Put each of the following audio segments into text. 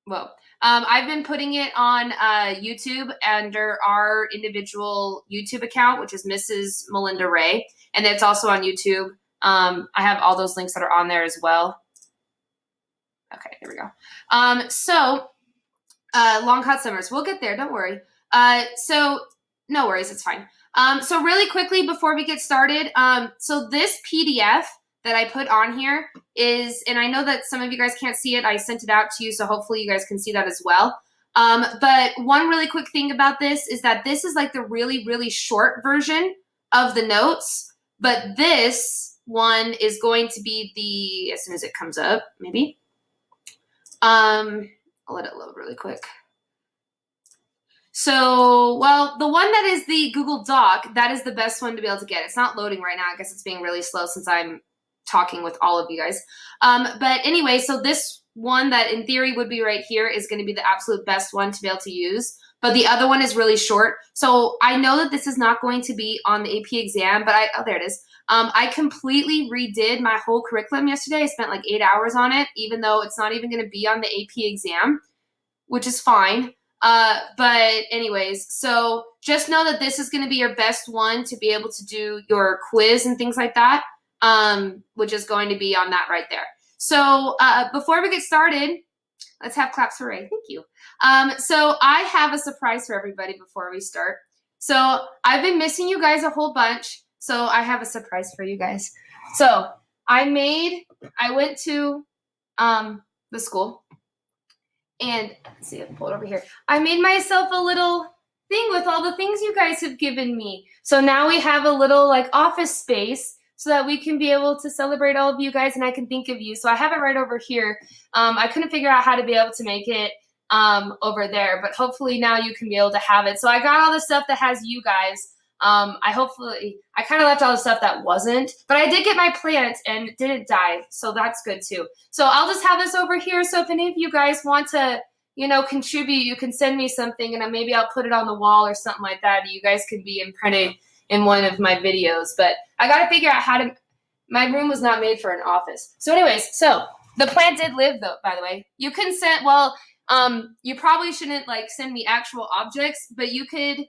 well, I've been putting it on YouTube under our individual YouTube account, which is Mrs. Melinda Ray, and it's also on YouTube. I have all those links that are on there as well. Okay, here we go. Long hot summers. We'll get there. Don't worry. So no worries. It's fine. So really quickly before we get started, so this PDF that I put on here is, and I know that some of you guys can't see it. I sent it out to you, so hopefully you guys can see that as well. But one really quick thing about this is that this is like the really, really short version of the notes, but this one is going to be the, as soon as it comes up, maybe. I'll let it load really quick. So, well, the one that is the Google Doc, that is the best one to be able to get. It's not loading right now. I guess it's being really slow since I'm talking with all of you guys. But anyway, so this one that in theory would be right here is going to be the absolute best one to be able to use. But the other one is really short. So I know that this is not going to be on the AP exam, but oh, there it is. I completely redid my whole curriculum yesterday. I spent like 8 hours on it, even though it's not even going to be on the AP exam, which is fine. But anyways, so just know that this is going to be your best one to be able to do your quiz and things like that, which is going to be on that right there. So before we get started, let's have claps, hooray. Thank you. So I have a surprise for everybody before we start. So I've been missing you guys a whole bunch. So I have a surprise for you guys. So I went to the school. And let's see, I'll pull it over here. I made myself a little thing with all the things you guys have given me. So now we have a little like office space so that we can be able to celebrate all of you guys and I can think of you. So I have it right over here. I couldn't figure out how to be able to make it over there, but hopefully now you can be able to have it. So I got all the stuff that has you guys. I kind of left all the stuff that wasn't, but I did get my plant and it didn't die. So that's good too. So I'll just have this over here. So if any of you guys want to, you know, contribute, you can send me something and maybe I'll put it on the wall or something like that. You guys could be imprinted in one of my videos, but I got to figure out how to, my room was not made for an office. So anyways, so the plant did live though, by the way. You can send, well, you probably shouldn't like send me actual objects, but you could,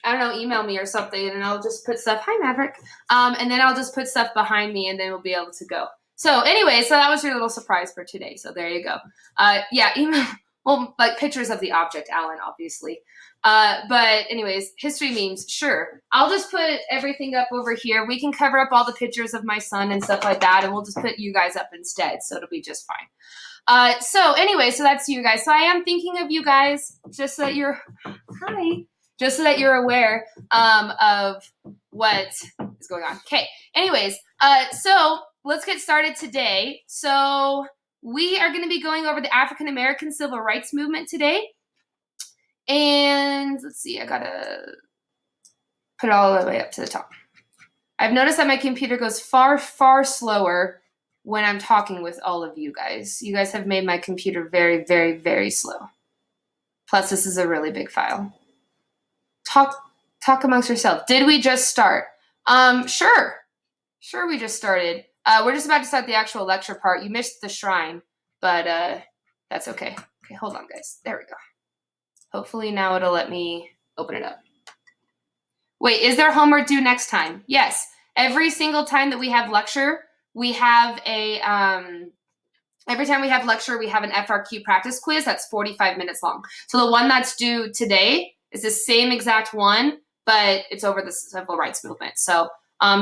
I don't know, email me or something, and I'll just put stuff, hi Maverick, and then I'll just put stuff behind me, and then we'll be able to go. So anyway, so that was your little surprise for today, so there you go. Yeah, email, well, like pictures of the object, Alan, obviously. But anyways, history memes, sure. I'll just put everything up over here. We can cover up all the pictures of my son and stuff like that, and we'll just put you guys up instead, so it'll be just fine. So anyway, so that's you guys. So I am thinking of you guys, just so that you're, hi. Just so that you're aware of what is going on. Okay, anyways, so let's get started today. So we are going to be going over the African American Civil Rights Movement today. And let's see, I got to put it all the way up to the top. I've noticed that my computer goes far, far slower when I'm talking with all of you guys. You guys have made my computer very, very, very slow. Plus, this is a really big file. Talk amongst yourselves. Did we just start? Sure, we just started. We're just about to start the actual lecture part. You missed the shrine, but that's okay. Okay, hold on, guys. There we go. Hopefully now it'll let me open it up. Wait, is there homework due next time? Yes. Every single time that we have lecture, we have a, every time we have lecture, we have an FRQ practice quiz that's 45 minutes long. So the one that's due today is the same exact one, but it's over the civil rights movement. So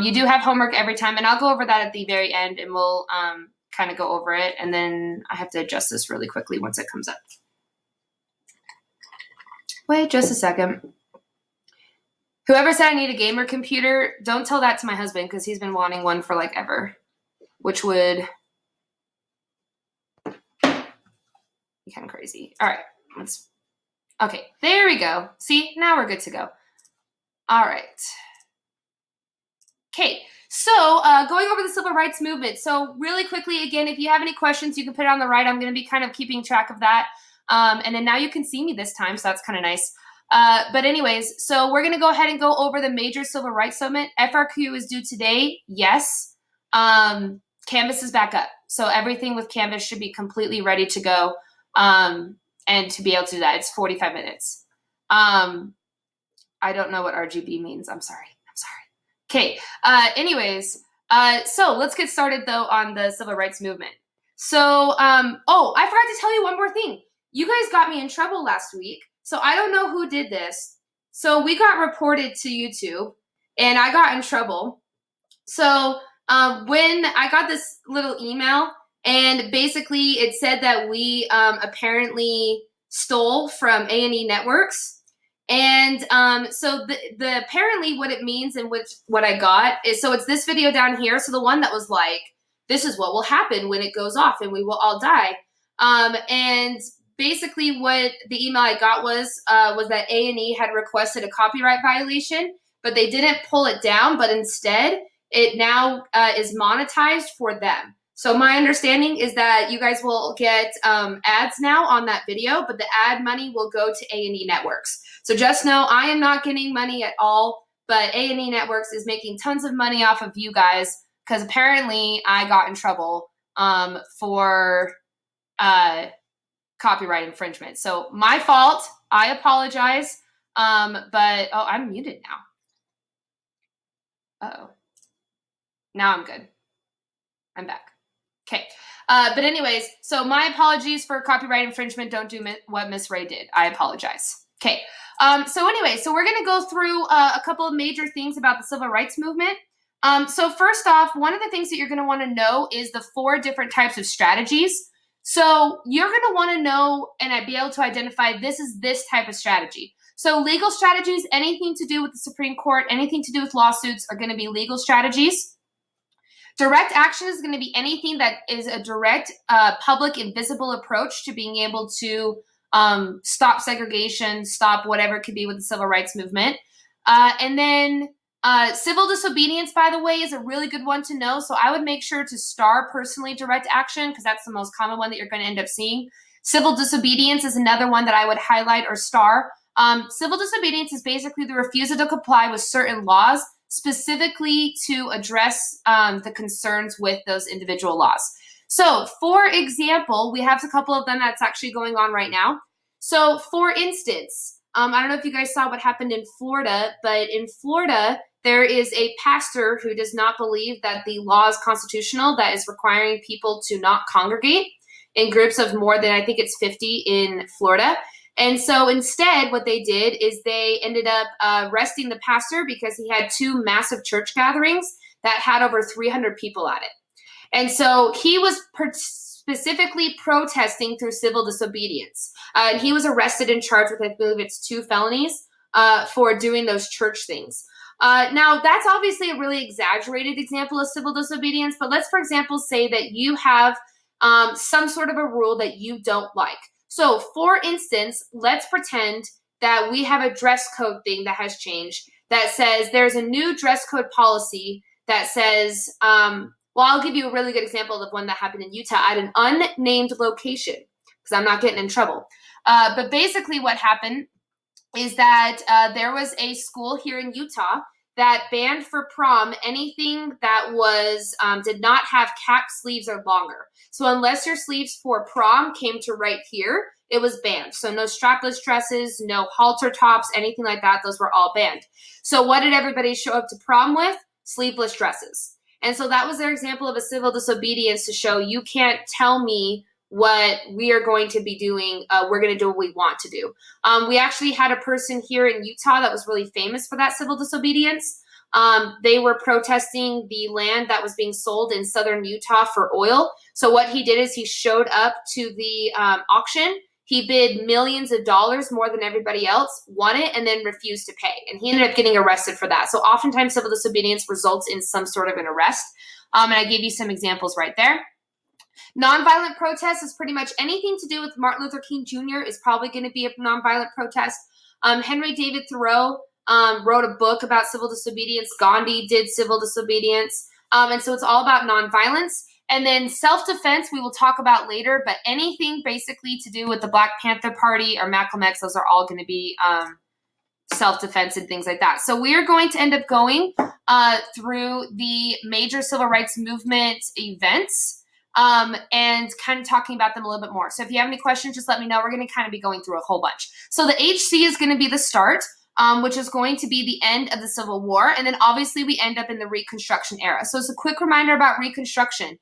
you do have homework every time, and I'll go over that at the very end, and we'll kind of go over it, and then I have to adjust this really quickly once it comes up. Wait just a second. Whoever said I need a gamer computer, don't tell that to my husband, because he's been wanting one for like ever, which would be kind of crazy. All right, let's. Okay, there we go. See, now we're good to go. All right. Okay, so going over the civil rights movement. So really quickly, again, if you have any questions, you can put it on the right. I'm going to be kind of keeping track of that. And then now you can see me this time, so that's kind of nice. But anyways, so we're going to go ahead and go over the major civil rights movement. FRQ is due today, yes. Canvas is back up. So everything with Canvas should be completely ready to go. And to be able to do that, it's 45 minutes. I don't know what RGB means. I'm sorry. Okay. Anyways, so let's get started though on the civil rights movement. So, oh, I forgot to tell you one more thing. You guys got me in trouble last week. So I don't know who did this. So we got reported to YouTube and I got in trouble. So when I got this little email and basically it said that we apparently stole from A&E Networks. And so the apparently what it means and what I got is, so it's this video down here. So the one that was like, this is what will happen when it goes off and we will all die. And basically what the email I got was that A&E had requested a copyright violation, but they didn't pull it down, but instead it now is monetized for them. So my understanding is that you guys will get ads now on that video, but the ad money will go to A&E Networks. So just know I am not getting money at all, but A&E Networks is making tons of money off of you guys because apparently I got in trouble for copyright infringement. So my fault. I apologize. But, oh, I'm muted now. Uh-oh. Now I'm good. I'm back. Okay. But anyways, so my apologies for copyright infringement. Don't do what Miss Ray did. I apologize. Okay. So anyway, so we're going to go through a couple of major things about the civil rights movement. So first off, one of the things that you're going to want to know is the 4 different types of strategies. So you're going to want to know and be able to identify this is this type of strategy. So legal strategies, anything to do with the Supreme Court, anything to do with lawsuits are going to be legal strategies. Direct action is going to be anything that is a direct, public, and visible approach to being able to stop segregation, stop whatever it could be with the civil rights movement. And then civil disobedience, by the way, is a really good one to know. So I would make sure to star personally direct action because that's the most common one that you're going to end up seeing. Civil disobedience is another one that I would highlight or star. Civil disobedience is basically the refusal to comply with certain laws, specifically to address the concerns with those individual laws. So, for example, we have a couple of them that's actually going on right now. So, for instance, I don't know if you guys saw what happened in Florida, but in Florida, there is a pastor who does not believe that the law is constitutional that is requiring people to not congregate in groups of more than, I think it's 50 in Florida. And so instead, what they did is they ended up arresting the pastor because he had 2 massive church gatherings that had over 300 people at it. And so he was specifically protesting through civil disobedience. And he was arrested and charged with, I believe it's 2 felonies for doing those church things. Now, that's obviously a really exaggerated example of civil disobedience, but let's, for example, say that you have some sort of a rule that you don't like. So, for instance, let's pretend that we have a dress code thing that has changed that says there's a new dress code policy that says, well, I'll give you a really good example of one that happened in Utah at an unnamed location because I'm not getting in trouble. But basically what happened is that there was a school here in Utah that banned for prom anything that was did not have cap sleeves or longer. So unless your sleeves for prom came to right here, it was banned. So no strapless dresses, no halter tops, anything like that. Those were all banned. So what did everybody show up to prom with? Sleeveless dresses. And so that was their example of a civil disobedience to show you can't tell me what we are going to be doing. We're going to do what we want to do. We actually had a person here in Utah that was really famous for that civil disobedience. They were protesting the land that was being sold in southern Utah for oil. So what he did is he showed up to the auction. He bid millions of dollars more than everybody else, won it, and then refused to pay. And he ended up getting arrested for that. So oftentimes civil disobedience results in some sort of an arrest. And I gave you some examples right there. Nonviolent protest is pretty much anything to do with Martin Luther King Jr. is probably going to be a nonviolent protest. Henry David Thoreau wrote a book about civil disobedience. Gandhi did civil disobedience. And so it's all about nonviolence. And then self-defense we will talk about later, but anything basically to do with the Black Panther Party or Malcolm X, those are all going to be self-defense and things like that. So we are going to end up going through the major civil rights movement events and kind of talking about them a little bit more. So if you have any questions, just let me know. We're going to kind of be going through a whole bunch. So the HC is going to be the start, which is going to be the end of the Civil War. And then obviously we end up in the Reconstruction era. So it's a quick reminder about Reconstruction.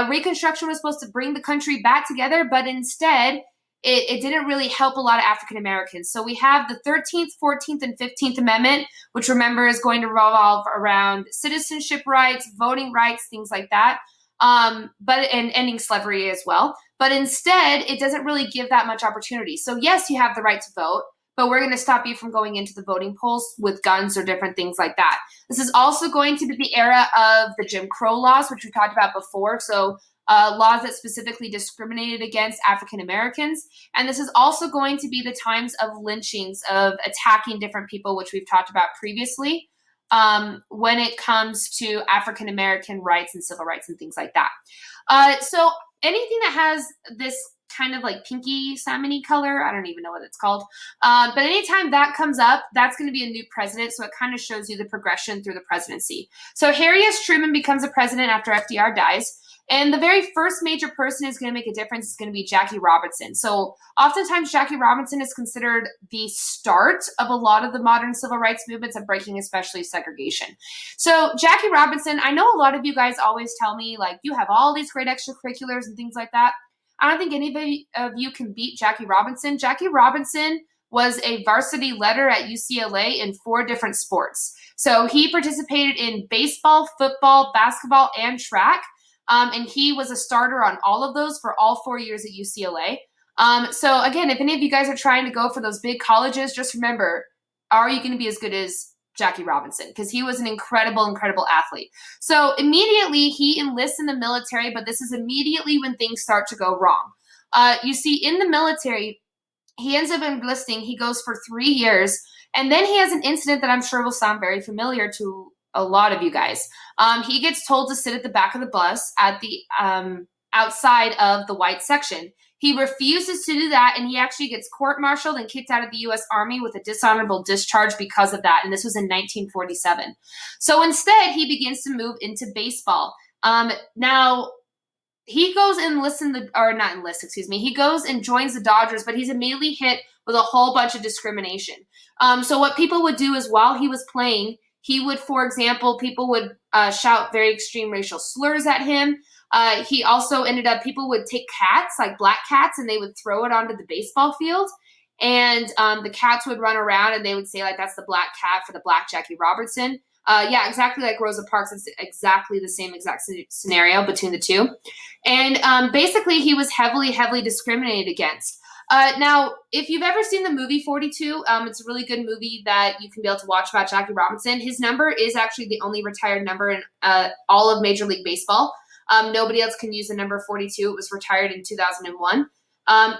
Reconstruction was supposed to bring the country back together, but instead it didn't really help a lot of African Americans. So we have the 13th, 14th, and 15th Amendment, which remember is going to revolve around citizenship rights, voting rights, things like that. And ending slavery as well. But instead, it doesn't really give that much opportunity. So yes, you have the right to vote, but we're going to stop you from going into the voting polls with guns or different things like that. This is also going to be the era of the Jim Crow laws, which we talked about before. So laws that specifically discriminated against African Americans. And this is also going to be the times of lynchings, of attacking different people, which we've talked about previously. When it comes to African American rights and civil rights and things like that. So anything that has this kind of like pinky salmon-y color, I don't even know what it's called. But anytime that comes up, that's going to be a new president. So it kind of shows you the progression through the presidency. So Harry S. Truman becomes a president after FDR dies. And the very first major person who's going to make a difference is going to be Jackie Robinson. So oftentimes Jackie Robinson is considered the start of a lot of the modern civil rights movements of breaking especially segregation. So Jackie Robinson, I know a lot of you guys always tell me like you have all these great extracurriculars and things like that. I don't think any of you can beat Jackie Robinson. Jackie Robinson was a varsity leader at UCLA in 4 different sports. So he participated in baseball, football, basketball, and track. And he was a starter on all of those for all 4 years at UCLA. So again, if any of you guys are trying to go for those big colleges, just remember, are you going to be as good as Jackie Robinson? Because he was an incredible, incredible athlete. So immediately he enlists in the military, but this is immediately when things start to go wrong. You see, in the military, he ends up enlisting. He goes for 3 years. And then he has an incident that I'm sure will sound very familiar to a lot of you guys. He gets told to sit at the back of the bus at the outside of the white section. He refuses to do that, and he actually gets court-martialed and kicked out of the U.S. Army with a dishonorable discharge because of that, and this was in 1947. So instead, he begins to move into baseball. Now, he goes and he goes and joins the Dodgers, but he's immediately hit with a whole bunch of discrimination. So what people would do is while he was playing, he would, for example, people would shout very extreme racial slurs at him. He also people would take cats, like black cats, and they would throw it onto the baseball field. And the cats would run around and they would say, like, that's the black cat for the black Jackie Robinson. Yeah, exactly like Rosa Parks. It's exactly the same exact scenario between the two. And basically, he was heavily, heavily discriminated against. Now, if you've ever seen the movie 42, it's a really good movie that you can be able to watch about Jackie Robinson. His number is actually the only retired number in all of Major League Baseball. Nobody else can use the number 42. It was retired in 2001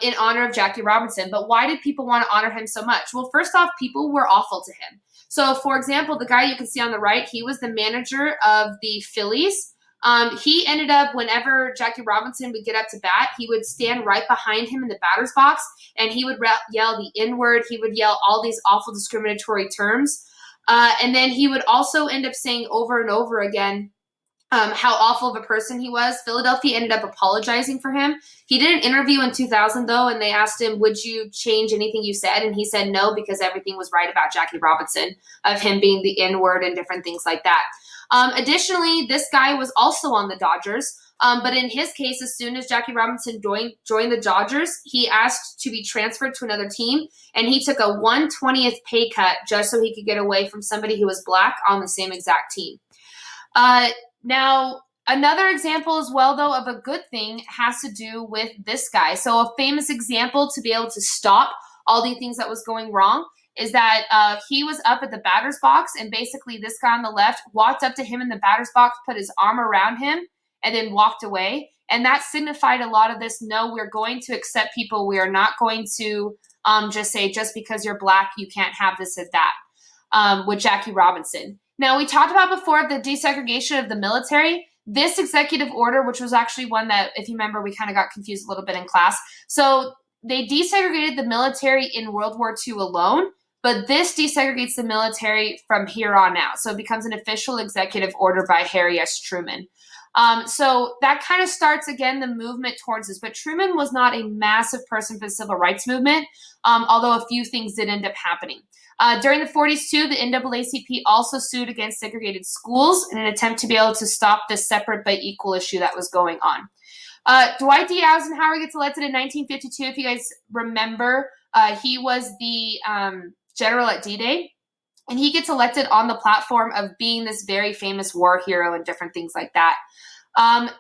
in honor of Jackie Robinson. But why did people want to honor him so much? Well, first off, people were awful to him. So, for example, the guy you can see on the right, he was the manager of the Phillies. He ended up, whenever Jackie Robinson would get up to bat, he would stand right behind him in the batter's box, and he would yell the N-word. He would yell all these awful discriminatory terms. And then he would also end up saying over and over again how awful of a person he was. Philadelphia ended up apologizing for him. He did an interview in 2000, though, and they asked him, would you change anything you said? And he said no, because everything was right about Jackie Robinson, of him being the N-word and different things like that. Additionally, this guy was also on the Dodgers, but in his case, as soon as Jackie Robinson joined the Dodgers, he asked to be transferred to another team, and he took a 1/20th pay cut just so he could get away from somebody who was black on the same exact team. Now, another example as well, though, of a good thing has to do with this guy. So a famous example to be able to stop all the things that was going wrong is that he was up at the batter's box, and basically this guy on the left walked up to him in the batter's box, put his arm around him, and then walked away. And that signified a lot of this, no, we're going to accept people. We are not going to just say, just because you're black, you can't have this and that, with Jackie Robinson. Now, we talked about before the desegregation of the military. This executive order, which was actually one that, if you remember, we kind of got confused a little bit in class. So they desegregated the military in World War II alone. but this desegregates the military from here on out. So it becomes an official executive order by Harry S. Truman. So that kind of starts, again, the movement towards this. But Truman was not a massive person for the civil rights movement, although a few things did end up happening. During the 40s, too, the NAACP also sued against segregated schools in an attempt to be able to stop this separate but equal issue that was going on. Dwight D. Eisenhower gets elected in 1952. If you guys remember, he was the general at D-Day. And he gets elected on the platform of being this very famous war hero and different things like that.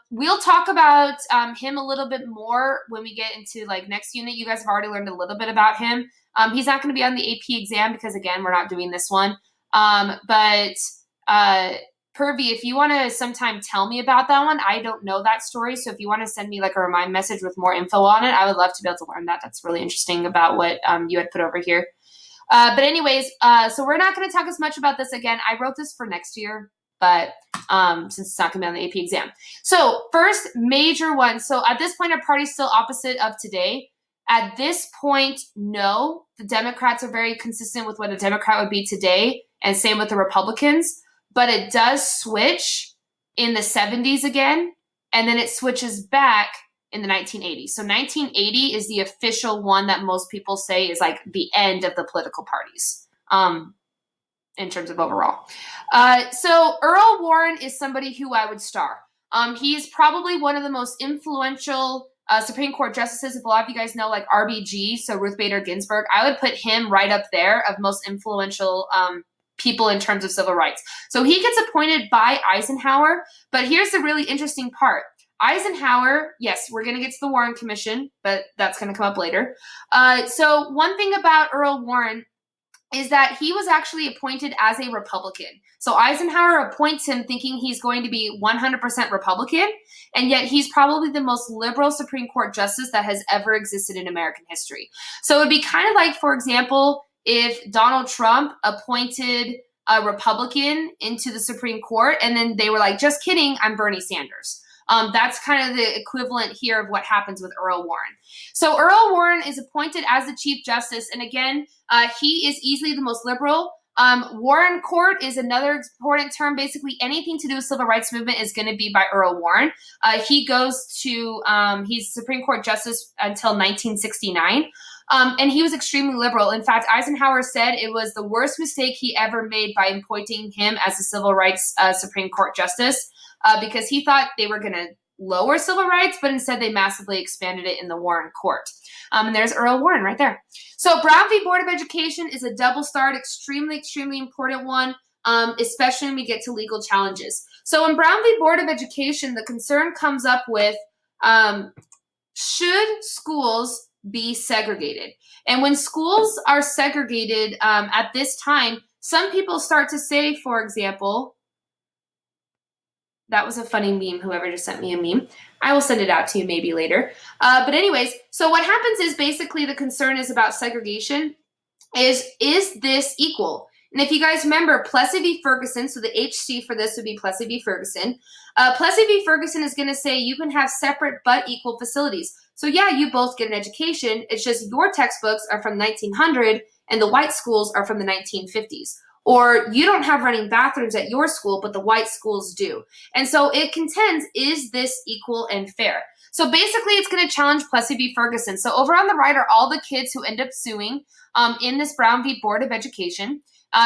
We'll talk about him a little bit more when we get into like next unit. You guys have already learned a little bit about him. He's not going to be on the AP exam because, again, we're not doing this one. But Purvi, if you want to sometime tell me about that one, I don't know that story. So if you want to send me like a remind message with more info on it, I would love to be able to learn that. That's really interesting about what you had put over here. But anyways, so we're not going to talk as much about this again. I wrote this for next year, but since it's not going to be on the AP exam. So first major one. So at this point, our party's still opposite of today. At this point, no. The Democrats are very consistent with what a Democrat would be today, and same with the Republicans. But it does switch in the 70s again, and then it switches back in the 1980s. So 1980 is the official one that most people say is like the end of the political parties in terms of overall. So Earl Warren is somebody who I would star. He is probably one of the most influential Supreme Court justices. If a lot of you guys know like RBG, so Ruth Bader Ginsburg, I would put him right up there of most influential people in terms of civil rights. So he gets appointed by Eisenhower, but here's the really interesting part. Eisenhower, yes, we're going to get to the Warren Commission, but that's going to come up later. So one thing about Earl Warren is that he was actually appointed as a Republican. So Eisenhower appoints him thinking he's going to be 100% Republican, and yet he's probably the most liberal Supreme Court justice that has ever existed in American history. So it would be kind of like, for example, if Donald Trump appointed a Republican into the Supreme Court, and then they were like, just kidding, I'm Bernie Sanders. That's kind of the equivalent here of what happens with Earl Warren. So Earl Warren is appointed as the Chief Justice, and again, he is easily the most liberal. Warren Court is another important term. Basically, anything to do with civil rights movement is going to be by Earl Warren. He goes to, he's Supreme Court Justice until 1969. And he was extremely liberal. In fact, Eisenhower said it was the worst mistake he ever made by appointing him as a civil rights Supreme Court Justice. Because he thought they were going to lower civil rights, but instead they massively expanded it in the Warren Court. And there's Earl Warren right there. So Brown v. Board of Education is a double-starred, extremely, extremely important one, especially when we get to legal challenges. So in Brown v. Board of Education, the concern comes up with, should schools be segregated? And when schools are segregated at this time, some people start to say, for example, that was a funny meme, whoever just sent me a meme. I will send it out to you maybe later. But anyways, so what happens is basically the concern is about segregation is this equal? And if you guys remember, Plessy v. Ferguson, so the HC for this would be Plessy v. Ferguson. Plessy v. Ferguson is going to say you can have separate but equal facilities. So yeah, you both get an education. It's just your textbooks are from 1900 and the white schools are from the 1950s. Or you don't have running bathrooms at your school, but the white schools do. And so it contends, is this equal and fair? So basically, it's going to challenge Plessy v. Ferguson. So over on the right are all the kids who end up suing in this Brown v. Board of Education.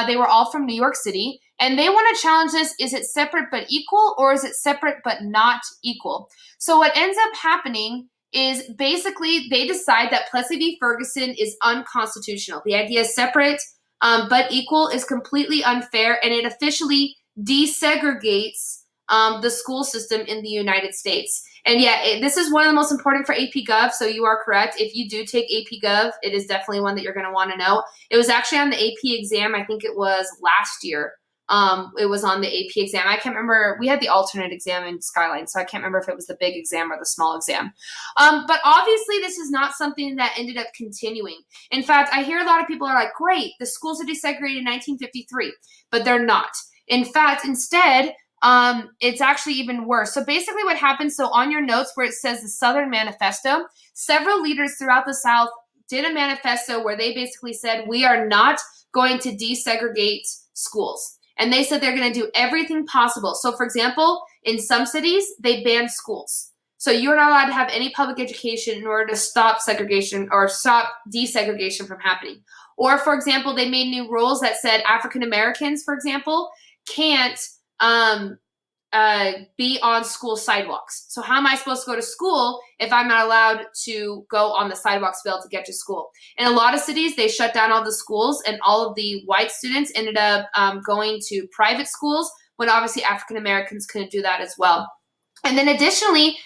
They were all from New York City. And they want to challenge this, is it separate but equal, or is it separate but not equal? So what ends up happening is basically they decide that Plessy v. Ferguson is unconstitutional. The idea is separate but equal is completely unfair, and it officially desegregates the school system in the United States. And yeah, this is one of the most important for AP Gov, so you are correct. If you do take AP Gov, it is definitely one that you're going to want to know. It was actually on the AP exam, I think it was last year. It was on the AP exam. I can't remember. We had the alternate exam in Skyline, so I can't remember if it was the big exam or the small exam. But obviously, this is not something that ended up continuing. In fact, I hear a lot of people are like, great, the schools are desegregated in 1953, but they're not. In fact, instead, it's actually even worse. So basically what happens, so on your notes where it says the Southern Manifesto, several leaders throughout the South did a manifesto where they basically said, we are not going to desegregate schools. And they said they're going to do everything possible. So, for example, in some cities, they banned schools. So you're not allowed to have any public education in order to stop segregation or stop desegregation from happening. Or, for example, they made new rules that said African Americans, for example, can't be on school sidewalks. So how am I supposed to go to school if I'm not allowed to go on the sidewalks to be able to get to school? In a lot of cities, they shut down all the schools, and all of the white students ended up going to private schools, when obviously African Americans couldn't do that as well. And then additionally,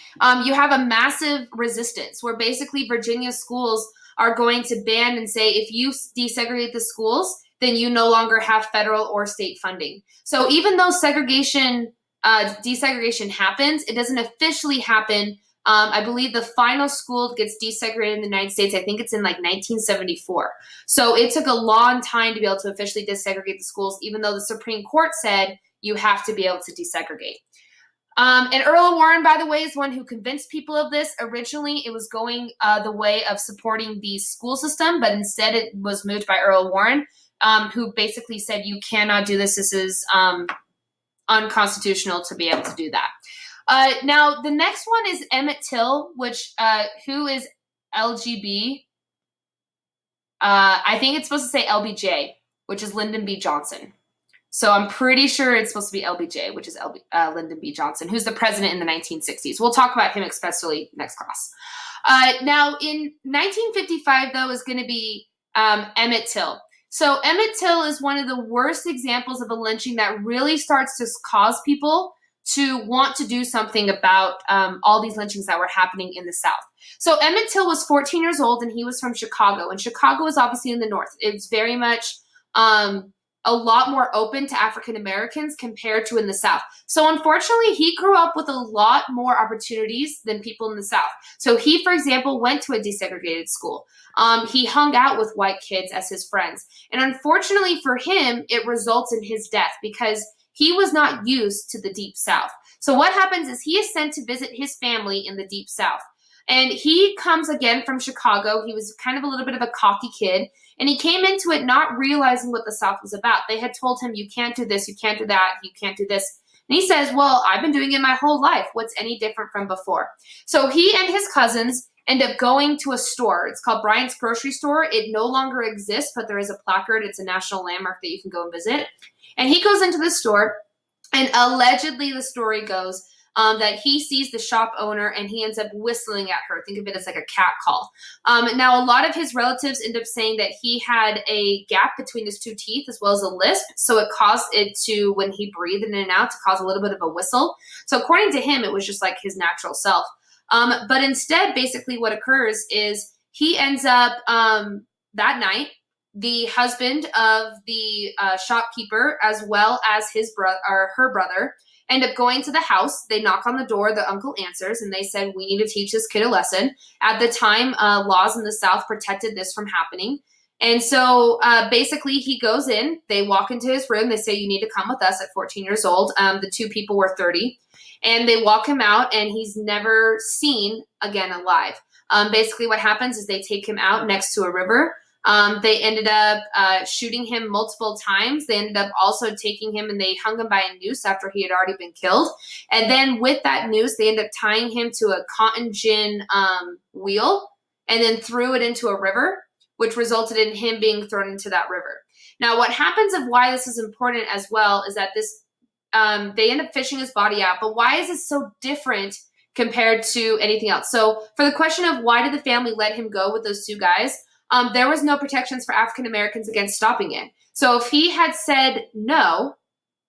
you have a massive resistance where basically Virginia schools are going to ban and say, if you desegregate the schools, then you no longer have federal or state funding. So even though desegregation happens, it doesn't officially happen. I believe the final school gets desegregated in the United States, I think it's in like 1974. So it took a long time to be able to officially desegregate the schools, even though the Supreme Court said you have to be able to desegregate. And Earl Warren, by the way, is one who convinced people of this. Originally, it was going the way of supporting the school system, but instead it was moved by Earl Warren, who basically said, you cannot do this. This is unconstitutional to be able to do that. Now, the next one is Emmett Till, which who is LGB. I think it's supposed to say LBJ, which is Lyndon B. Johnson. So I'm pretty sure it's supposed to be LBJ, which is Lyndon B. Johnson, who's the president in the 1960s. We'll talk about him especially next class. Now, in 1955, though, is going to be Emmett Till. So Emmett Till is one of the worst examples of a lynching that really starts to cause people to want to do something about all these lynchings that were happening in the South. So Emmett Till was 14 years old, and he was from Chicago. And Chicago is obviously in the North. It's very much a lot more open to African Americans compared to in the South. So unfortunately, he grew up with a lot more opportunities than people in the South. So he, for example, went to a desegregated school. He hung out with white kids as his friends. And unfortunately for him, it results in his death because he was not used to the Deep South. So what happens is he is sent to visit his family in the Deep South. And he comes again from Chicago. He was kind of a little bit of a cocky kid. And he came into it not realizing what the South was about. They had told him, you can't do this, you can't do that, you can't do this. And he says, well, I've been doing it my whole life. What's any different from before? So he and his cousins end up going to a store. It's called Bryant's Grocery Store. It no longer exists, but there is a placard. It's a national landmark that you can go and visit. And he goes into the store, and allegedly the story goes that he sees the shop owner and he ends up whistling at her. Think of it as like a cat call. Now, a lot of his relatives end up saying that he had a gap between his two teeth as well as a lisp. So it caused it to, when he breathed in and out, to cause a little bit of a whistle. So according to him, it was just like his natural self. But instead, basically what occurs is he ends up that night, the husband of the shopkeeper, as well as his brother or her brother, end up going to the house. They knock on the door. The uncle answers, and they said, we need to teach this kid a lesson. At the time, laws in the South protected this from happening. And so basically he goes in. They walk into his room. They say, you need to come with us at 14 years old. The two people were 30. And they walk him out, and he's never seen again alive. Basically what happens is they take him out next to a river. They ended up shooting him multiple times. They ended up also taking him and they hung him by a noose after he had already been killed. And then with that noose, they ended up tying him to a cotton gin wheel and then threw it into a river, which resulted in him being thrown into that river. Now, what happens of why this is important as well is that this they end up fishing his body out. But why is this so different compared to anything else? So for the question of why did the family let him go with those two guys, there was no protections for African Americans against stopping it. So if he had said no,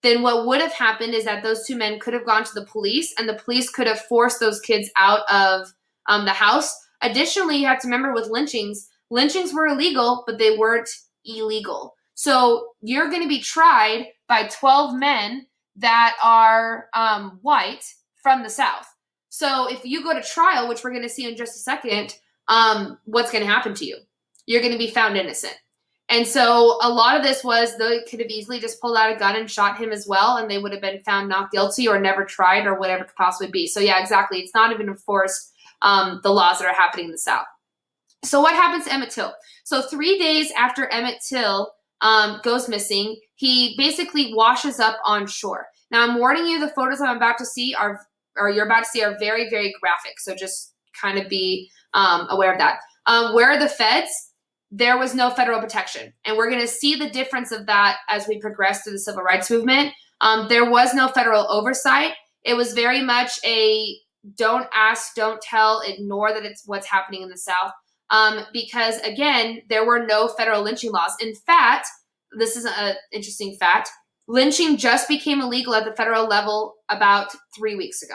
then what would have happened is that those two men could have gone to the police, and the police could have forced those kids out of the house. Additionally, you have to remember with lynchings were illegal, but they weren't illegal. So you're going to be tried by 12 men that are white from the South. So if you go to trial, which we're going to see in just a second, what's going to happen to you? You're going to be found innocent. And so a lot of this was they could have easily just pulled out a gun and shot him as well, and they would have been found not guilty or never tried or whatever it could possibly be. So yeah, exactly. It's not even enforced, the laws that are happening in the South. So what happens to Emmett Till? So 3 days after Emmett Till goes missing, he basically washes up on shore. Now I'm warning you, the photos I'm about to see or you're about to see are very, very graphic. So just kind of be aware of that. Where are the feds? There was no federal protection. And we're going to see the difference of that as we progress through the civil rights movement. There was no federal oversight. It was very much a don't ask, don't tell, ignore that it's what's happening in the South. Because again, there were no federal lynching laws. In fact, this is an interesting fact, lynching just became illegal at the federal level about 3 weeks ago.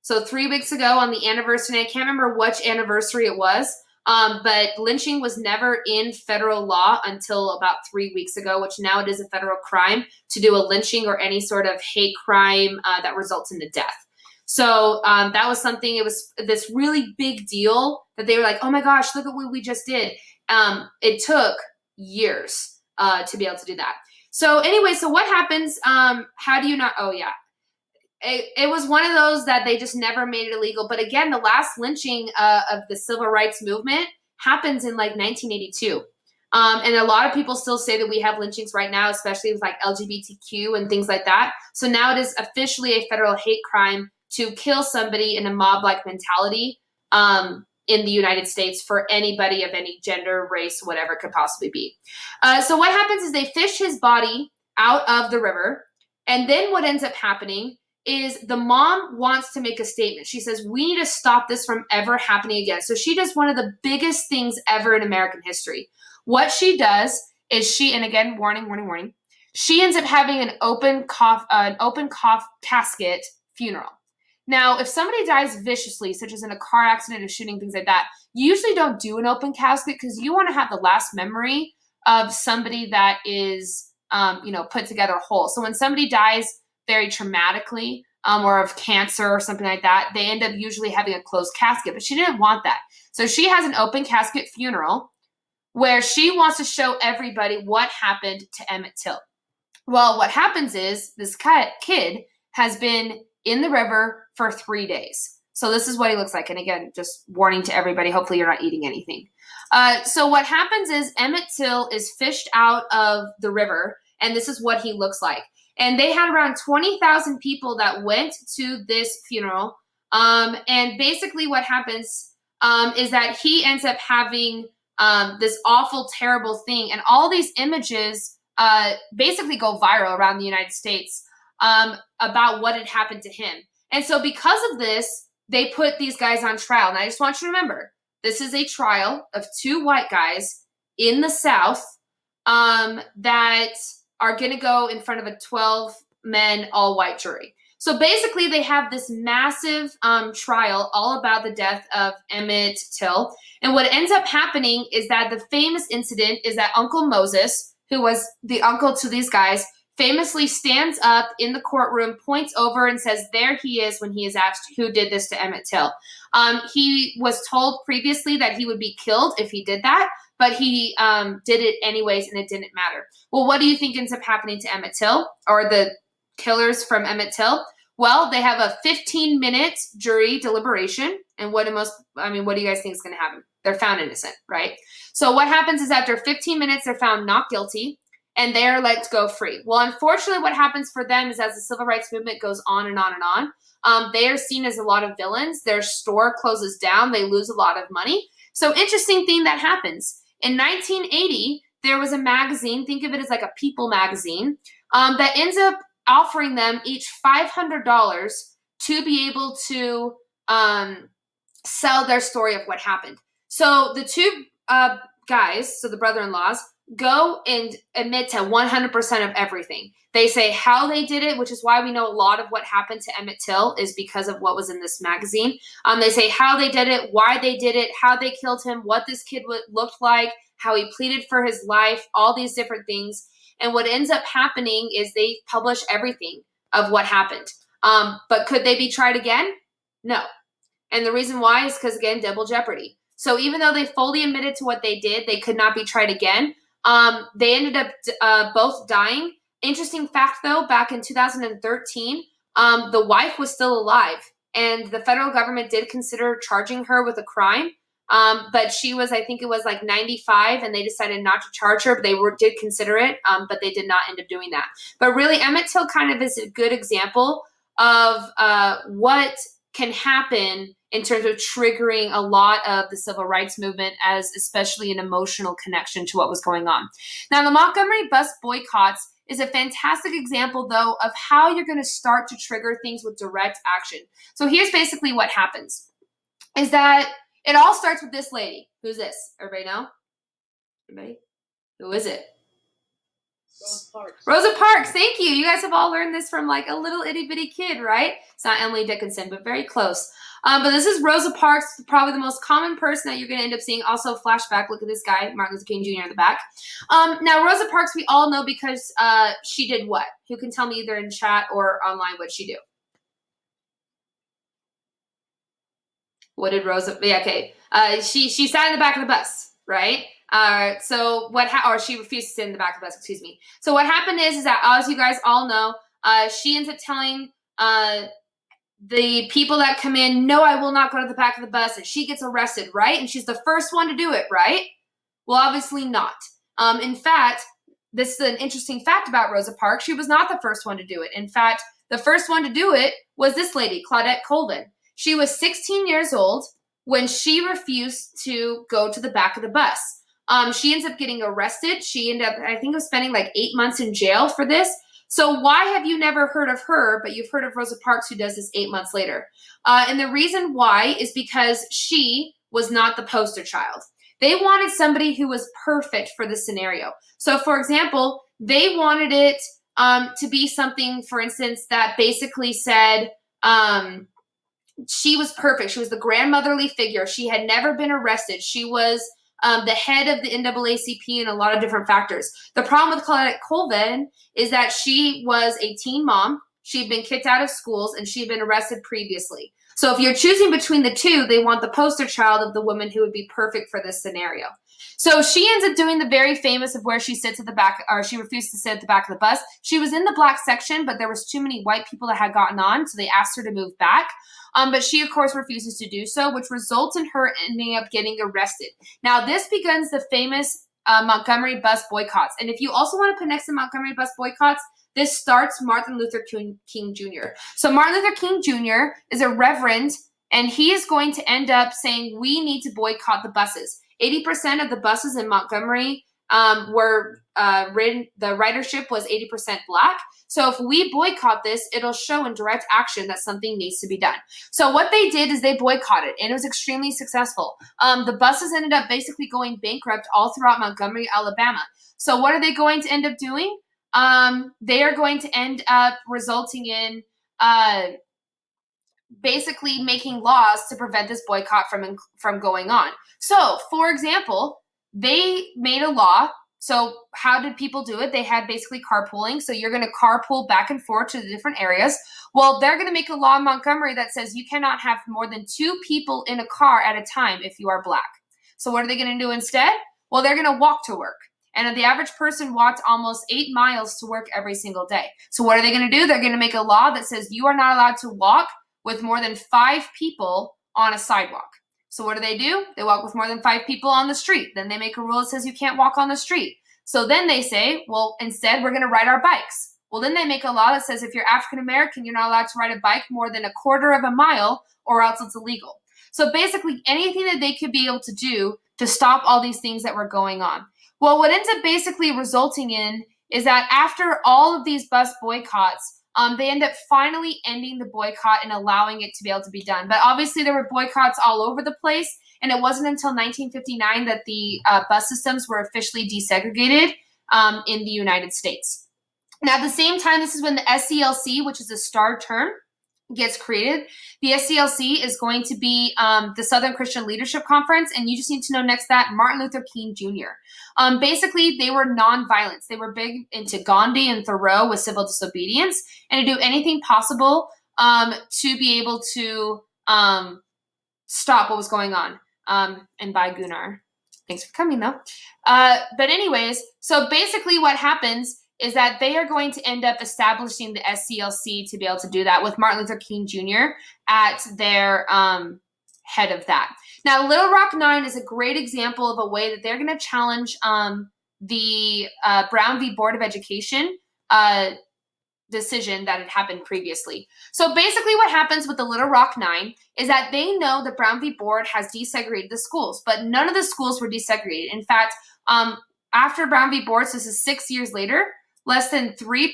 So 3 weeks ago on the anniversary, I can't remember which anniversary it was, but lynching was never in federal law until about 3 weeks ago, which now it is a federal crime to do a lynching or any sort of hate crime that results in the death. So that was something, it was this really big deal that they were like, oh my gosh, look at what we just did. It took years to be able to do that. So anyway, so what happens? How do you not? Oh yeah. It was one of those that they just never made it illegal. But again, the last lynching of the civil rights movement happens in like 1982. And a lot of people still say that we have lynchings right now, especially with like LGBTQ and things like that. So now it is officially a federal hate crime to kill somebody in a mob-like mentality in the United States for anybody of any gender, race, whatever it could possibly be. So what happens is they fish his body out of the river. And then what ends up happening is the mom wants to make a statement. She says, we need to stop this from ever happening again. So she does one of the biggest things ever in American history. What she does is and again, warning, warning, warning, she ends up having an open cough casket funeral. Now, if somebody dies viciously, such as in a car accident or shooting, things like that, you usually don't do an open casket because you want to have the last memory of somebody that is, put together whole. So when somebody dies very traumatically or of cancer or something like that, they end up usually having a closed casket, but she didn't want that. So she has an open casket funeral where she wants to show everybody what happened to Emmett Till. Well, what happens is this kid has been in the river for 3 days. So this is what he looks like. And again, just warning to everybody, hopefully you're not eating anything. So what happens is Emmett Till is fished out of the river, and this is what he looks like. And they had around 20,000 people that went to this funeral. And basically what happens is that he ends up having this awful, terrible thing. And all these images basically go viral around the United States about what had happened to him. And so because of this, they put these guys on trial. And I just want you to remember, this is a trial of 2 white guys in the South that are going to go in front of a 12-men all-white jury. So basically, they have this massive trial all about the death of Emmett Till. And what ends up happening is that the famous incident is that Uncle Moses, who was the uncle to these guys, famously stands up in the courtroom, points over and says, there he is, when he is asked who did this to Emmett Till. He was told previously that he would be killed if he did that, but he did it anyways, and it didn't matter. Well, what do you think ends up happening to Emmett Till, or the killers from Emmett Till? Well, they have a 15-minute jury deliberation, and what do you guys think is going to happen? They're found innocent, right? So what happens is after 15 minutes, they're found not guilty, and they're let go free. Well, unfortunately, what happens for them is as the civil rights movement goes on and on and on, they are seen as a lot of villains. Their store closes down. They lose a lot of money. So interesting thing that happens. In 1980, there was a magazine, think of it as like a People magazine, that ends up offering them each $500 to be able to sell their story of what happened. So the 2 guys, so the brother-in-laws, go and admit to 100% of everything. They say how they did it, which is why we know a lot of what happened to Emmett Till is because of what was in this magazine. They say how they did it, why they did it, how they killed him, what this kid looked like, how he pleaded for his life, all these different things. And what ends up happening is they publish everything of what happened. But could they be tried again? No. And the reason why is because, again, double jeopardy. So even though they fully admitted to what they did, they could not be tried again. They ended up both dying. Interesting fact, though, back in 2013, the wife was still alive, and the federal government did consider charging her with a crime But she was, I think it was like 95, and they decided not to charge her, but they did consider it, but they did not end up doing that. But really, Emmett Till kind of is a good example of what can happen in terms of triggering a lot of the civil rights movement, as especially an emotional connection to what was going on. Now, the Montgomery bus boycotts is a fantastic example, though, of how you're going to start to trigger things with direct action. So here's basically what happens, is that it all starts with this lady. Who's this? Everybody know? Everybody? Who is it? Rosa Parks. Rosa Parks, thank you. You guys have all learned this from like a little itty bitty kid, right? It's not Emily Dickinson, but very close. But this is Rosa Parks, probably the most common person that you're going to end up seeing. Also, flashback, look at this guy, Martin Luther King Jr. in the back. Now, Rosa Parks, we all know because she did what? Who can tell me either in chat or online what she do? What did Rosa? Yeah, okay. She sat in the back of the bus, right? So what? Or she refused to sit in the back of the bus. Excuse me. So what happened is that, as you guys all know, she ends up telling the people that come in, "No, I will not go to the back of the bus," and she gets arrested, right? And she's the first one to do it, right? Well, obviously not. In fact, this is an interesting fact about Rosa Parks. She was not the first one to do it. In fact, the first one to do it was this lady, Claudette Colvin. She was 16 years old when she refused to go to the back of the bus. She ends up getting arrested. She ended up, I think, spending like 8 months in jail for this. So why have you never heard of her, but you've heard of Rosa Parks, who does this 8 months later? And the reason why is because she was not the poster child. They wanted somebody who was perfect for the scenario. So, for example, they wanted it to be something, for instance, that basically said, she was perfect. She was the grandmotherly figure. She had never been arrested. She was the head of the NAACP and a lot of different factors. The problem with Claudette Colvin is that she was a teen mom. She'd been kicked out of schools, and she'd been arrested previously. So if you're choosing between the two, they want the poster child of the woman who would be perfect for this scenario. So she ends up doing the very famous of where she sits at the back, or she refused to sit at the back of the bus. She was in the black section, but there was too many white people that had gotten on, so they asked her to move back. But she, of course, refuses to do so, which results in her ending up getting arrested. Now, this begins the famous Montgomery bus boycotts. And if you also want to put next to Montgomery bus boycotts, this starts Martin Luther King Jr. So Martin Luther King Jr. is a reverend, and he is going to end up saying, we need to boycott the buses. 80% of the buses in Montgomery were ridden, the ridership was 80% black. So if we boycott this, it'll show in direct action that something needs to be done. So what they did is they boycotted, and it was extremely successful. The buses ended up basically going bankrupt all throughout Montgomery, Alabama. So what are they going to end up doing? They are going to end up resulting in basically making laws to prevent this boycott from going on. So, for example, they made a law. So how did people do it? They had basically carpooling. So you're going to carpool back and forth to the different areas. Well, they're going to make a law in Montgomery that says you cannot have more than 2 people in a car at a time if you are black. So what are they going to do instead? Well, they're going to walk to work. And the average person walked almost 8 miles to work every single day. So what are they going to do? They're going to make a law that says you are not allowed to walk with more than 5 people on a sidewalk. So what do? They walk with more than 5 people on the street. Then they make a rule that says you can't walk on the street. So then they say, well, instead we're going to ride our bikes. Well, then they make a law that says if you're African American, you're not allowed to ride a bike more than 1/4 of a mile, or else it's illegal. So basically anything that they could be able to do to stop all these things that were going on. Well, what ends up basically resulting in is that after all of these bus boycotts, they end up finally ending the boycott and allowing it to be able to be done. But obviously there were boycotts all over the place, and it wasn't until 1959 that the bus systems were officially desegregated in the United States. Now, at the same time, this is when the SCLC, which is a star term, gets created. The SCLC is going to be the Southern Christian Leadership Conference, and you just need to know next that Martin Luther King Jr. Basically, they were nonviolence. They were big into Gandhi and Thoreau with civil disobedience, and to do anything possible to be able to stop what was going on. And bye, Gunnar. Thanks for coming, though. But anyways, so basically what happens is that they are going to end up establishing the SCLC to be able to do that, with Martin Luther King Jr. at their head of that. Now, Little Rock 9 is a great example of a way that they're going to challenge the Brown v. Board of Education decision that had happened previously. So basically what happens with the Little Rock 9 is that they know that Brown v. Board has desegregated the schools, but none of the schools were desegregated. In fact, after Brown v. Board, so this is 6 years later, less than 3%,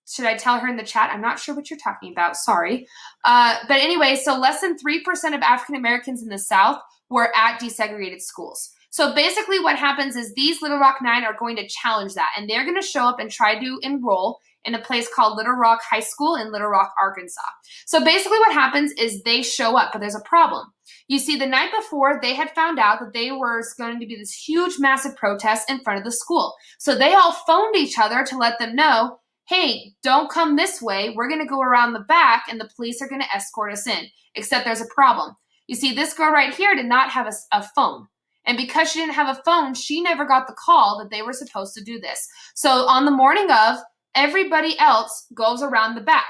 should I tell her in the chat? I'm not sure what you're talking about, sorry. But anyway, so less than 3% of African Americans in the South were at desegregated schools. So basically what happens is these Little Rock 9 are going to challenge that, and they're going to show up and try to enroll in a place called Little Rock High School in Little Rock, Arkansas. So basically what happens is they show up, but there's a problem. You see, the night before, they had found out that there was going to be this huge, massive protest in front of the school. So they all phoned each other to let them know, hey, don't come this way. We're going to go around the back, and the police are going to escort us in, except there's a problem. You see, this girl right here did not have a phone. And because she didn't have a phone, she never got the call that they were supposed to do this. So on the morning of, everybody else goes around the back.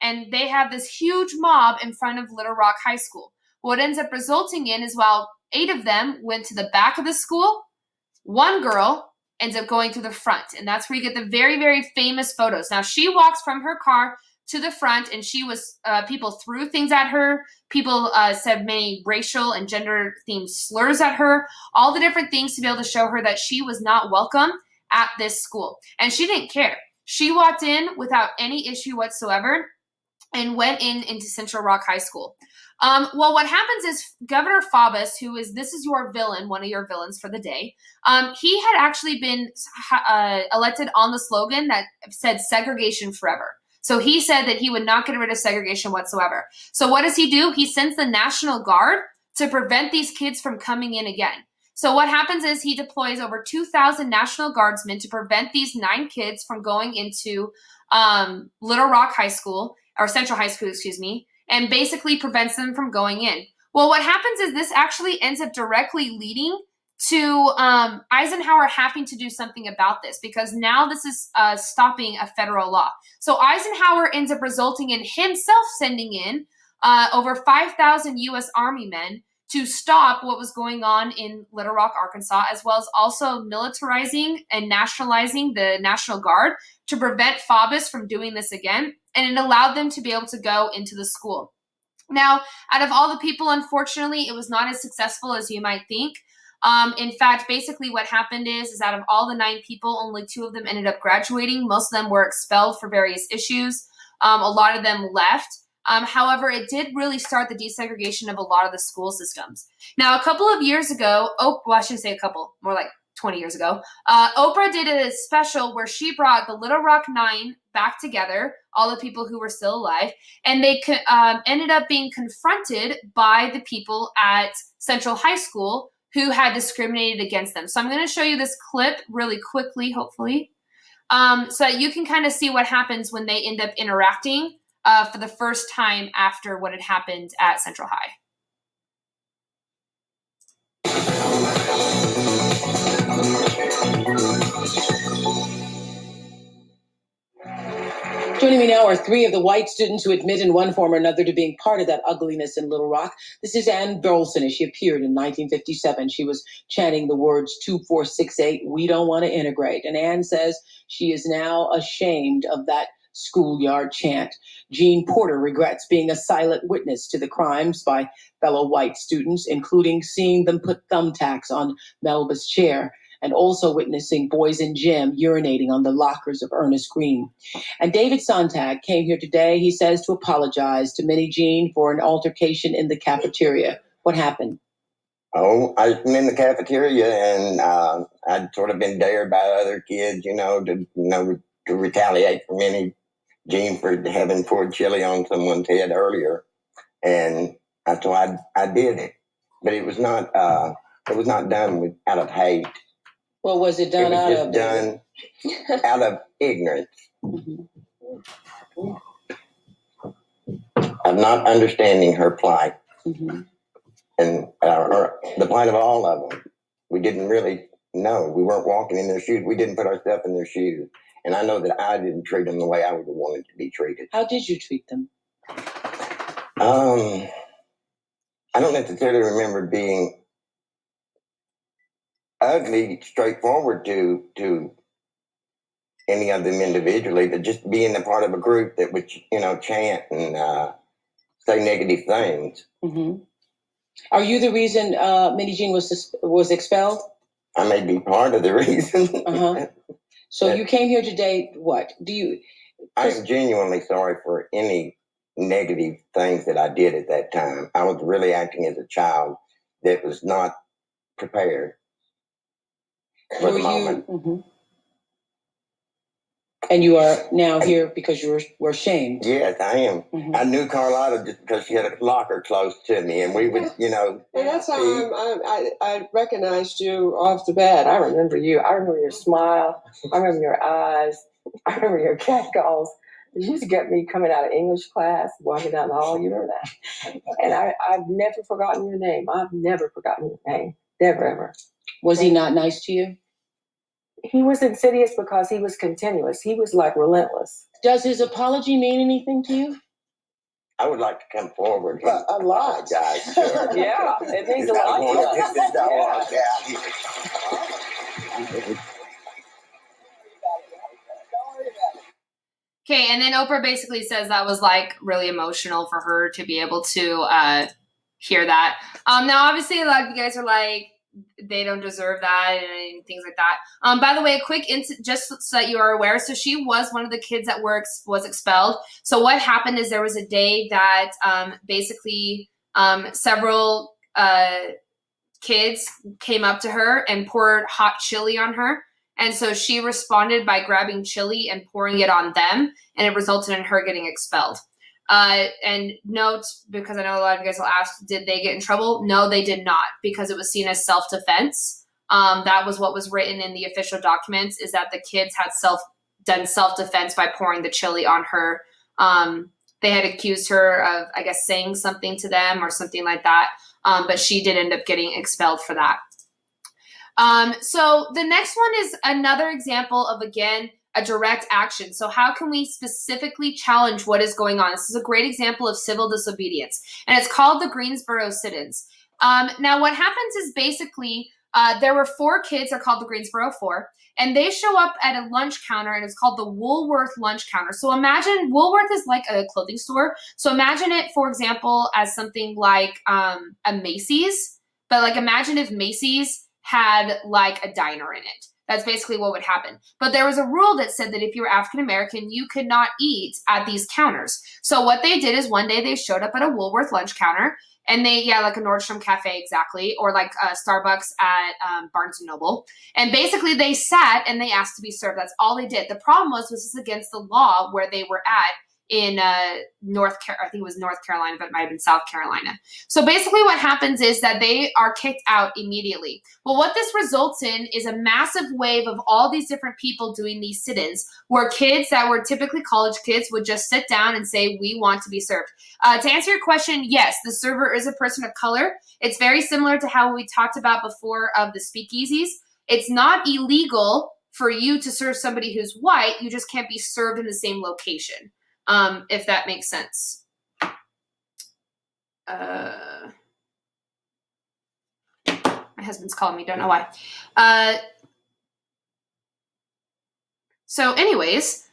And they have this huge mob in front of Little Rock High School. What ends up resulting in is while 8 of them went to the back of the school, one girl ends up going to the front. And that's where you get the very, very famous photos. Now, she walks from her car to the front, and she was, people threw things at her. People said many racial and gender-themed slurs at her, all the different things to be able to show her that she was not welcome at this school. And she didn't care. She walked in without any issue whatsoever and went into Central Rock High School. Well, what happens is Governor Faubus, this is your villain, one of your villains for the day, he had actually been elected on the slogan that said segregation forever. So he said that he would not get rid of segregation whatsoever. So what does he do? He sends the National Guard to prevent these kids from coming in again. So what happens is he deploys over 2,000 National Guardsmen to prevent these 9 kids from going into Little Rock High School, or Central High School, excuse me, and basically prevents them from going in. Well, what happens is this actually ends up directly leading to Eisenhower having to do something about this, because now this is stopping a federal law. So Eisenhower ends up resulting in himself sending in over 5,000 U.S. Army men to stop what was going on in Little Rock, Arkansas, as well as also militarizing and nationalizing the National Guard to prevent Faubus from doing this again. And it allowed them to be able to go into the school. Now, out of all the people, unfortunately, it was not as successful as you might think. In fact, basically what happened is out of all the 9 people, only 2 of them ended up graduating. Most of them were expelled for various issues. A lot of them left. However, it did really start the desegregation of a lot of the school systems. Now, a couple of years ago, I shouldn't say a couple, more like 20 years ago, Oprah did a special where she brought the Little Rock 9 back together, all the people who were still alive, and they ended up being confronted by the people at Central High School who had discriminated against them. So I'm going to show you this clip really quickly, hopefully, so that you can kind of see what happens when they end up interacting for the first time after what had happened at Central High. Joining me now are 3 of the white students who admit in one form or another to being part of that ugliness in Little Rock. This is Ann Burleson. As she appeared in 1957, she was chanting the words 2468, we don't want to integrate. And Ann says she is now ashamed of that schoolyard chant. Jean Porter regrets being a silent witness to the crimes by fellow white students, including seeing them put thumbtacks on Melba's chair, and also witnessing boys in gym urinating on the lockers of Ernest Green. And David Sontag came here today, he says, to apologize to Minnie Jean for an altercation in the cafeteria. What happened? Oh, I've been in the cafeteria, and I'd sort of been dared by other kids, to retaliate for Minnie Jean for having poured chili on someone's head earlier. And so I did it. But it was not done out of hate. What was it done out of? Done out of ignorance. Mm-hmm. Of not understanding her plight. Mm-hmm. And the plight of all of them. We didn't really know. We weren't walking in their shoes. We didn't put ourselves in their shoes. And I know that I didn't treat them the way I would have wanted to be treated. How did you treat them? I don't necessarily remember being ugly, straightforward to any of them individually, but just being a part of a group that would, chant and say negative things. Mm-hmm. Are you the reason Minnie Jean was expelled? I may be part of the reason. Uh-huh. So you came here today. What do you? I'm genuinely sorry for any negative things that I did at that time. I was really acting as a child that was not prepared for the moment. Mm-hmm. And you are now here because you were shamed. Yes, I am. Mm-hmm. I knew Carlotta just because she had a locker close to me, and we would, And that's how I recognized you off the bat. I remember you. I remember your smile. I remember your eyes. I remember your cat calls. You used to get me coming out of English class, walking down the hall. You remember that? And I've never forgotten your name. I've never forgotten your name. Never, ever. Was he not nice to you? He was insidious because he was continuous. He was like relentless. Does his apology mean anything to you? I would like to come forward. A lot. Guys, sure. Yeah, it means a lot. I want to get this out. Okay, and then Oprah basically says that was like really emotional for her to be able to hear that. Now, obviously, a lot of you guys are like, they don't deserve that and things like that. By the way, a quick just so that you are aware. So she was one of the kids that was expelled. So what happened is there was a day that basically several kids came up to her and poured hot chili on her. And so she responded by grabbing chili and pouring it on them, and it resulted in her getting expelled. And note, because I know a lot of you guys will ask, did they get in trouble? No, they did not, because it was seen as self-defense. That was what was written in the official documents, is that the kids had done self-defense by pouring the chili on her. They had accused her of, I guess, saying something to them or something like that. But she did end up getting expelled for that. So the next one is another example of, again, a direct action. So how can we specifically challenge what is going on? This is a great example of civil disobedience, and it's called the Greensboro sit-ins. Now what happens is basically there were 4 kids, they're called the Greensboro 4, and they show up at a lunch counter, and it's called the Woolworth lunch counter. So imagine Woolworth is like a clothing store. So imagine it, for example, as something like a Macy's, but like imagine if Macy's had like a diner in it. That's basically what would happen. But there was a rule that said that if you were African American, you could not eat at these counters. So what they did is one day they showed up at a Woolworth lunch counter, and like a Nordstrom cafe, exactly, or like Starbucks at Barnes & Noble. And basically they sat and they asked to be served. That's all they did. The problem was this is against the law where they were at in I think it was North Carolina, but it might have been South Carolina. So basically what happens is that they are kicked out immediately. Well, what this results in is a massive wave of all these different people doing these sit-ins, where kids that were typically college kids would just sit down and say, we want to be served. To answer your question, yes, the server is a person of color. It's very similar to how we talked about before of the speakeasies. It's not illegal for you to serve somebody who's white. You just can't be served in the same location. If that makes sense. My husband's calling me, don't know why. So anyways,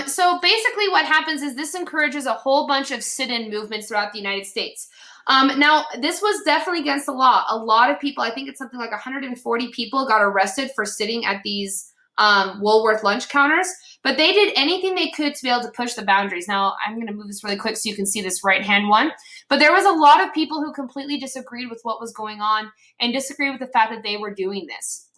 so basically what happens is this encourages a whole bunch of sit-in movements throughout the United States. Now, this was definitely against the law. A lot of people, I think it's something like 140 people got arrested for sitting at these Woolworth lunch counters, but they did anything they could to be able to push the boundaries. Now, I'm going to move this really quick so you can see this right-hand one, but there was a lot of people who completely disagreed with what was going on and disagreed with the fact that they were doing this.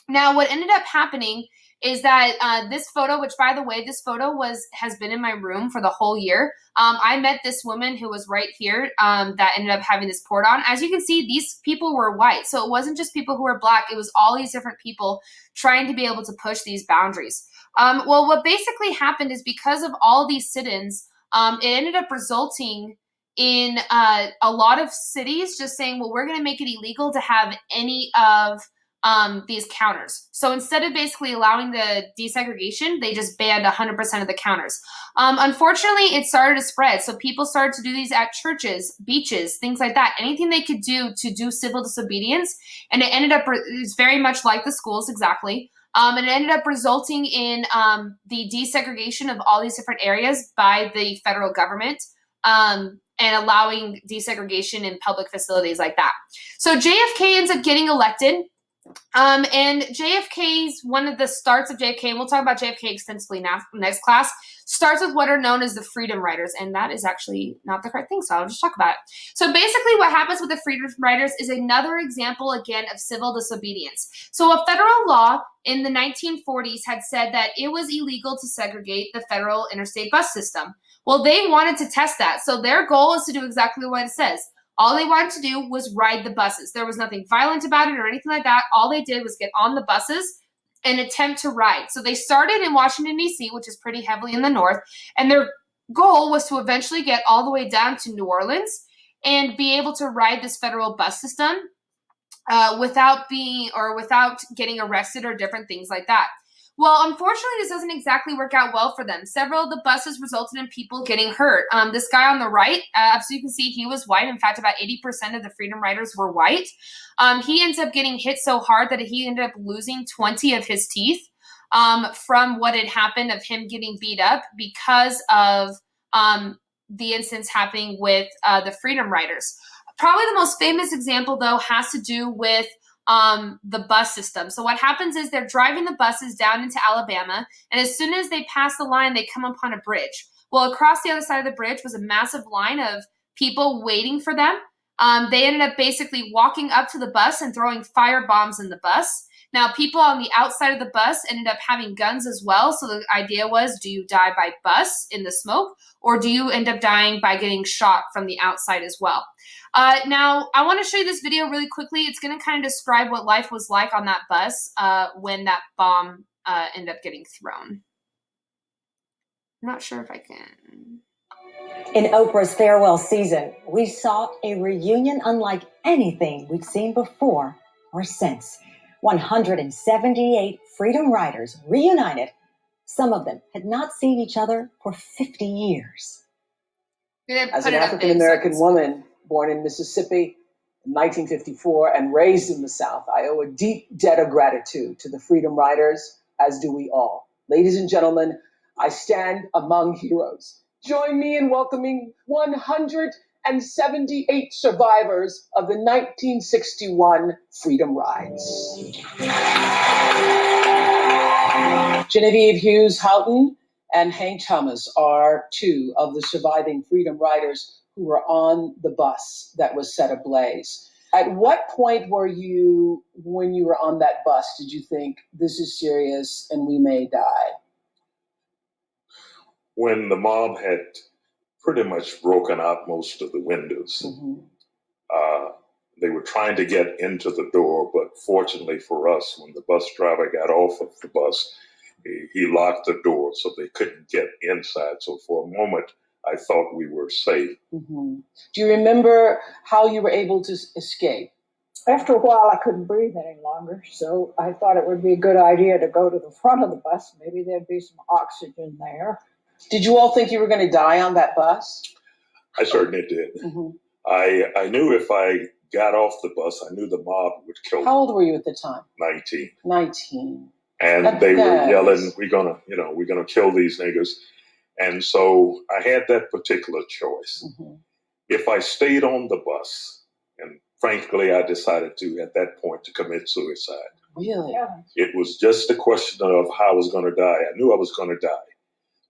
Now, what ended up happening is that this photo, which by the way, this photo has been in my room for the whole year. I met this woman who was right here that ended up having this poured on. As you can see, these people were white. So it wasn't just people who were black. It was all these different people trying to be able to push these boundaries. Well, what basically happened is because of all these sit-ins, it ended up resulting in a lot of cities just saying, well, we're going to make it illegal to have any of these counters. So instead of basically allowing the desegregation, they just banned 100% of the counters. Unfortunately, it started to spread. So people started to do these at churches, beaches, things like that. Anything they could do to do civil disobedience. And it ended up, it's very much like the schools, exactly. And it ended up resulting in the desegregation of all these different areas by the federal government. And allowing desegregation in public facilities like that. So JFK ends up getting elected. And JFK's, one of the starts of JFK, and we'll talk about JFK extensively now next class, starts with what are known as the Freedom Riders. And that is actually not the correct thing, so I'll just talk about it. So basically what happens with the Freedom Riders is another example, again, of civil disobedience. So a federal law in the 1940s had said that it was illegal to segregate the federal interstate bus system. Well, they wanted to test that. So their goal is to do exactly what it says. All they wanted to do was ride the buses. There was nothing violent about it or anything like that. All they did was get on the buses and attempt to ride. So they started in Washington, D.C., which is pretty heavily in the north, and their goal was to eventually get all the way down to New Orleans and be able to ride this federal bus system without getting arrested or different things like that. Well, unfortunately, this doesn't exactly work out well for them. Several of the buses resulted in people getting hurt. This guy on the right, as you can see, he was white. In fact, about 80% of the Freedom Riders were white. He ends up getting hit so hard that he ended up losing 20 of his teeth from what had happened of him getting beat up because of the instance happening with the Freedom Riders. Probably the most famous example, though, has to do with the bus system. So what happens is they're driving the buses down into Alabama, and as soon as they pass the line, they come upon a bridge. Well, across the other side of the bridge was a massive line of people waiting for them. They ended up basically walking up to the bus and throwing fire bombs in the bus. Now, people on the outside of the bus ended up having guns as well. So the idea was, do you die by bus in the smoke, or do you end up dying by getting shot from the outside as well? Now, I want to show you this video really quickly. It's going to kind of describe what life was like on that bus when that bomb ended up getting thrown. I'm not sure if I can. In Oprah's farewell season, we saw a reunion unlike anything we've seen before or since. 178 Freedom Riders reunited. Some of them had not seen each other for 50 years. As an African-American woman born in Mississippi in 1954 and raised in the South, I owe a deep debt of gratitude to the Freedom Riders, as do we all. Ladies and gentlemen, I stand among heroes. Join me in welcoming 178 survivors of the 1961 Freedom Rides. Genevieve Hughes Houghton and Hank Thomas are two of the surviving Freedom Riders who were on the bus that was set ablaze. At what point were you, when you were on that bus, did you think this is serious and we may die? When the mob had pretty much broken out most of the windows. Mm-hmm. They were trying to get into the door, but fortunately for us, when the bus driver got off of the bus, he locked the door so they couldn't get inside. So for a moment, I thought we were safe. Mm-hmm. Do you remember how you were able to escape? After a while, I couldn't breathe any longer, so I thought it would be a good idea to go to the front of the bus. Maybe there'd be some oxygen there. Did you all think you were going to die on that bus? I certainly did. Mm-hmm. I knew if I got off the bus, I knew the mob would kill me. How old were you at the time? 19. 19. And they were yelling, we're gonna kill these niggas. And so I had that particular choice. Mm-hmm. If I stayed on the bus, and frankly, I decided to, at that point, to commit suicide. Really? Yeah. It was just a question of how I was going to die. I knew I was going to die.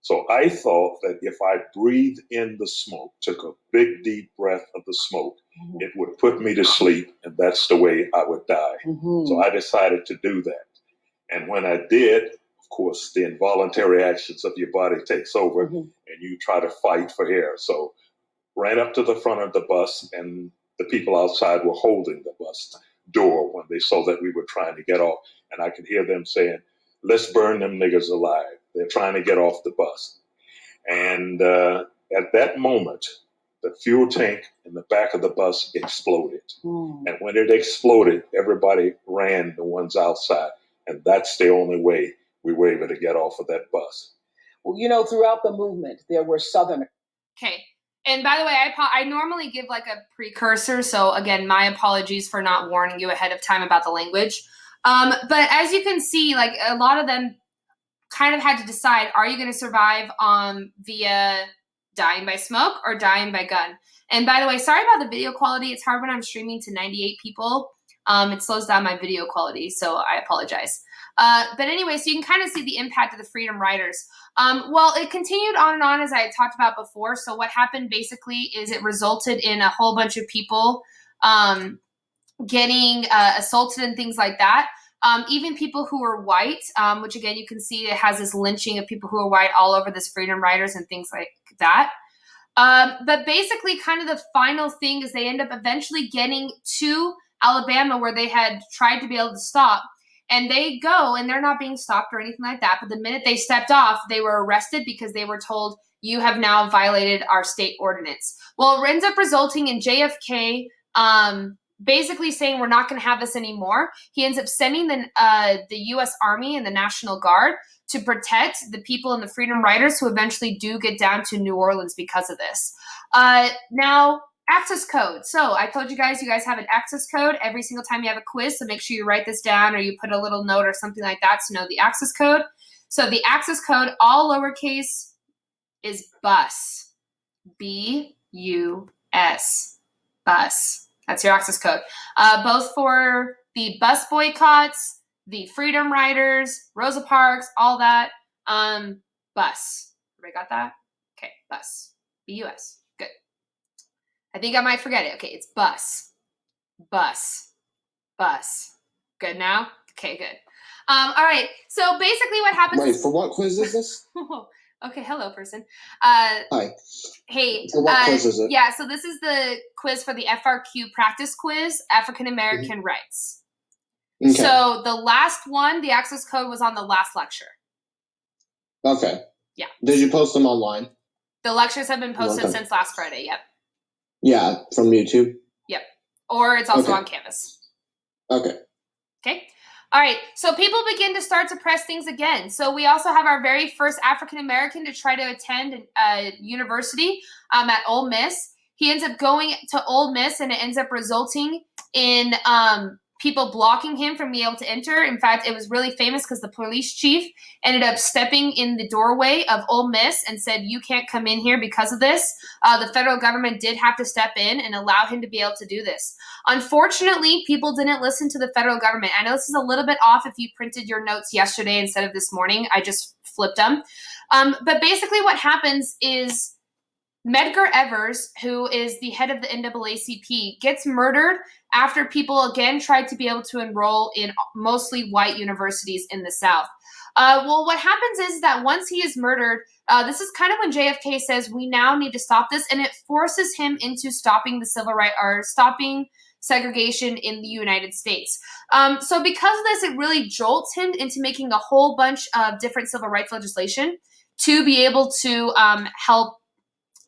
So I thought that if I breathed in the smoke, took a big, deep breath of the smoke, Mm-hmm. it would put me to sleep, and that's the way I would die. Mm-hmm. So I decided to do that. And when I did, of course, the involuntary actions of your body takes over, Mm-hmm. and you try to fight for air. So ran up to the front of the bus, and the people outside were holding the bus door when they saw that we were trying to get off. And I could hear them saying, let's burn them niggas alive. They're trying to get off the bus. And at that moment, the fuel tank in the back of the bus exploded. And when it exploded, everybody ran, the ones outside. And that's the only way we were able to get off of that bus. Well, you know, throughout the movement, there were Southerners. Okay. And by the way, I normally give like a precursor. So again, my apologies for not warning you ahead of time about the language. But as you can see, like a lot of them kind of had to decide, are you going to survive via dying by smoke or dying by gun? And by the way, sorry about the video quality. It's hard when I'm streaming to 98 people. It slows down my video quality, so I apologize. But anyway, so you can kind of see the impact of the Freedom Riders. Well, it continued on and on, as I had talked about before. So what happened basically is it resulted in a whole bunch of people getting assaulted and things like that. Even people who were white, which again, you can see it has this lynching of people who are white all over this Freedom Riders and things like that. But basically kind of the final thing is they end up eventually getting to Alabama where they had tried to be able to stop. And they go and they're not being stopped or anything like that. But the minute they stepped off, they were arrested because they were told, you have now violated our state ordinance. Well, it ends up resulting in JFK basically saying we're not going to have this anymore. He ends up sending the U.S. Army and the National Guard to protect the people in the Freedom Riders who eventually do get down to New Orleans because of this. Now, access code. So I told you guys have an access code every single time you have a quiz. So make sure you write this down or you put a little note or something like that to know the access code. So the access code, all lowercase, is BUS. B-U-S. BUS. That's your access code. Both for the bus boycotts, the Freedom Riders, Rosa Parks, all that. BUS. Everybody got that? Okay, BUS. B-U-S. Good. I think I might forget it. Okay, it's BUS. BUS. BUS. Good now? Okay, good. All right. So basically what happens Wait, for what quiz is this? Okay, hello, person. Hi. Hey. For what quiz is it? Yeah, so this is the quiz for the FRQ practice quiz, African American Rights. Okay. So the last one, the access code was on the last lecture. Okay. Yeah. Did you post them online? The lectures have been posted Okay. since last Friday, yep. Yeah, from YouTube? Yep. Or it's also Okay. on Canvas. Okay. Okay. All right. So people begin to start to press things again. So we also have our very first African American to try to attend a university at Ole Miss. He ends up going to Ole Miss, and it ends up resulting in people blocking him from being able to enter. In fact, it was really famous because the police chief ended up stepping in the doorway of Ole Miss and said, you can't come in here because of this. The federal government did have to step in and allow him to be able to do this. Unfortunately, people didn't listen to the federal government. I know this is a little bit off if you printed your notes yesterday instead of this morning. I just flipped them. But basically what happens is Medgar Evers, who is the head of the NAACP, gets murdered after people again tried to be able to enroll in mostly white universities in the South. Well, what happens is that once he is murdered, this is kind of when JFK says we now need to stop this, and it forces him into stopping the civil rights or stopping segregation in the United States. So because of this, it really jolts him into making a whole bunch of different civil rights legislation to be able to help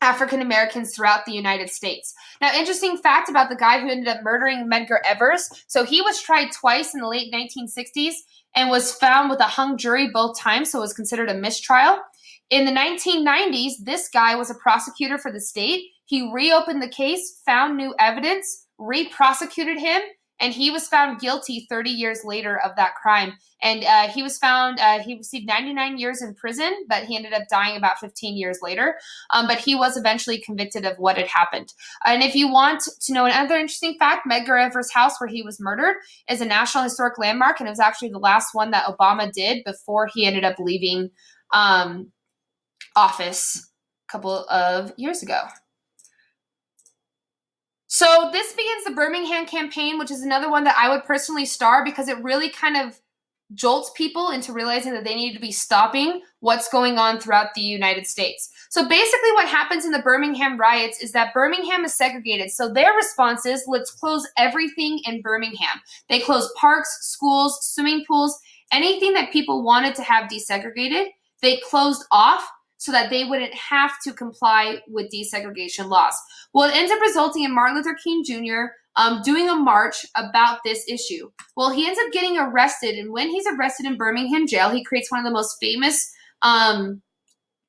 African Americans throughout the United States. Now, interesting fact about the guy who ended up murdering Medgar Evers. So he was tried twice in the late 1960s and was found with a hung jury both times, so it was considered a mistrial. In the 1990s, this guy was a prosecutor for the state. He reopened the case, found new evidence, re-prosecuted him, and he was found guilty 30 years later of that crime. And he was found, he received 99 years in prison, but he ended up dying about 15 years later. But he was eventually convicted of what had happened. And if you want to know another interesting fact, Medgar Evers' house where he was murdered is a National Historic Landmark, and it was actually the last one that Obama did before he ended up leaving office a couple of years ago. So this begins the Birmingham campaign, which is another one that I would personally star because it really kind of jolts people into realizing that they need to be stopping what's going on throughout the United States. So basically what happens in the Birmingham riots is that Birmingham is segregated. So their response is, let's close everything in Birmingham. They closed parks, schools, swimming pools, anything that people wanted to have desegregated, they closed off so that they wouldn't have to comply with desegregation laws. Well, it ends up resulting in Martin Luther King Jr. Doing a march about this issue. Well, he ends up getting arrested, and when he's arrested in Birmingham jail, he creates one of the most famous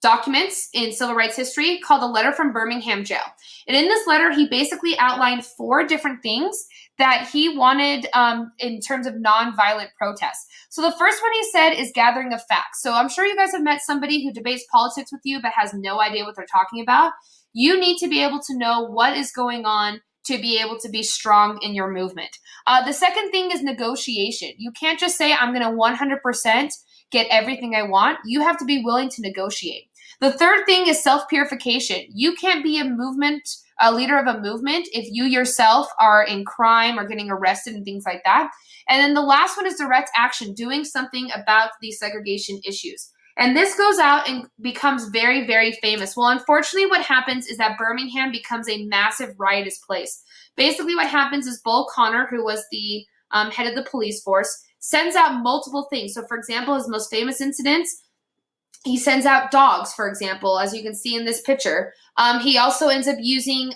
documents in civil rights history called the Letter from Birmingham Jail. And in this letter, he basically outlined 4 different things that he wanted in terms of nonviolent protests. So the first one he said is gathering of facts. So I'm sure you guys have met somebody who debates politics with you but has no idea what they're talking about. You need to be able to know what is going on to be able to be strong in your movement. The second thing is negotiation. You can't just say, I'm going to 100% get everything I want. You have to be willing to negotiate. The third thing is self-purification. You can't be a leader of a movement if you yourself are in crime or getting arrested and things like that. And then the last one is direct action, doing something about these segregation issues. And this goes out and becomes very, very famous. Well, unfortunately, what happens is that Birmingham becomes a massive riotous place. Basically, what happens is Bull Connor, who was the head of the police force, sends out multiple things. So, for example, his most famous incidents, he sends out dogs, for example, as you can see in this picture. He also ends up using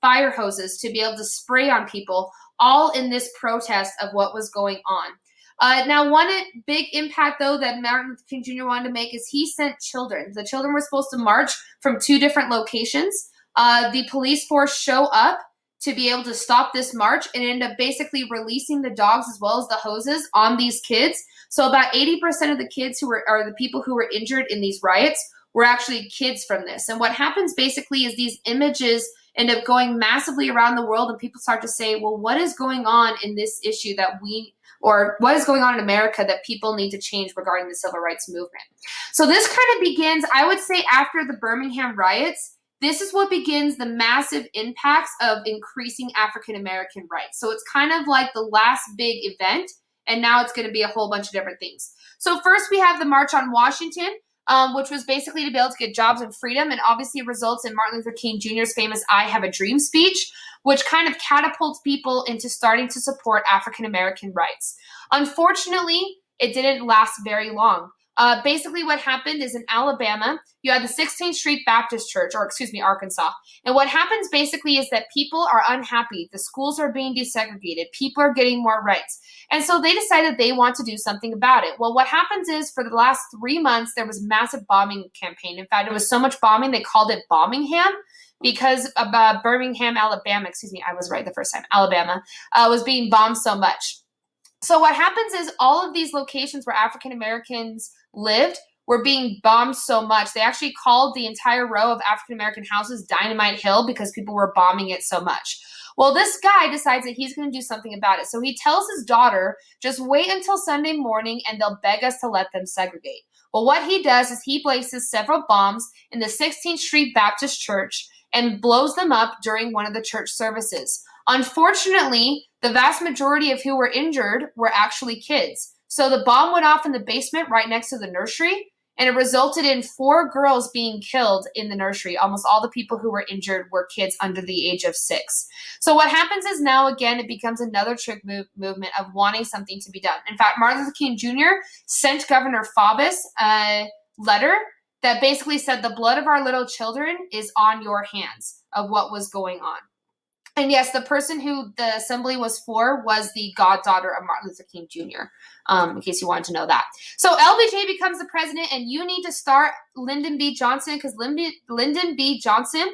fire hoses to be able to spray on people, all in this protest of what was going on. Now, one big impact, though, that Martin Luther King Jr. wanted to make is he sent children. The children were supposed to march from 2 different locations. The police force show up to be able to stop this march and end up basically releasing the dogs as well as the hoses on these kids. So about 80% of the kids the people who were injured in these riots were actually kids from this. And what happens basically is these images end up going massively around the world, and people start to say, well, what is going on in this issue or what is going on in America that people need to change regarding the civil rights movement? So this kind of begins, I would say, after the Birmingham riots. This is what begins the massive impacts of increasing African-American rights. So it's kind of like the last big event, and now it's going to be a whole bunch of different things. So first we have the March on Washington, which was basically to be able to get jobs and freedom, and obviously results in Martin Luther King Jr.'s famous I Have a Dream speech, which kind of catapults people into starting to support African-American rights. Unfortunately, it didn't last very long. Basically what happened is in Alabama, you had the 16th Street Baptist Church, Arkansas. And what happens basically is that people are unhappy. The schools are being desegregated. People are getting more rights. And so they decided they want to do something about it. Well, what happens is for the last 3 months, there was a massive bombing campaign. In fact, it was so much bombing, they called it Bombingham, because Birmingham, Alabama, I was right the first time, Alabama, was being bombed so much. So what happens is all of these locations where African Americans lived were being bombed so much. They actually called the entire row of African American houses Dynamite Hill because people were bombing it so much. Well, this guy decides that he's going to do something about it. So he tells his daughter, just wait until Sunday morning and they'll beg us to let them segregate. Well, what he does is he places several bombs in the 16th Street Baptist Church and blows them up during one of the church services. Unfortunately, the vast majority of who were injured were actually kids. So the bomb went off in the basement right next to the nursery, and it resulted in 4 girls being killed in the nursery. Almost all the people who were injured were kids under the age of 6. So what happens is now, again, it becomes another trick movement of wanting something to be done. In fact, Martin Luther King Jr. sent Governor Faubus a letter that basically said the blood of our little children is on your hands of what was going on. And yes, the person who the assembly was for was the goddaughter of Martin Luther King Jr., in case you wanted to know that. So LBJ becomes the president, and you need to start Lyndon B. Johnson, because Lyndon B. Johnson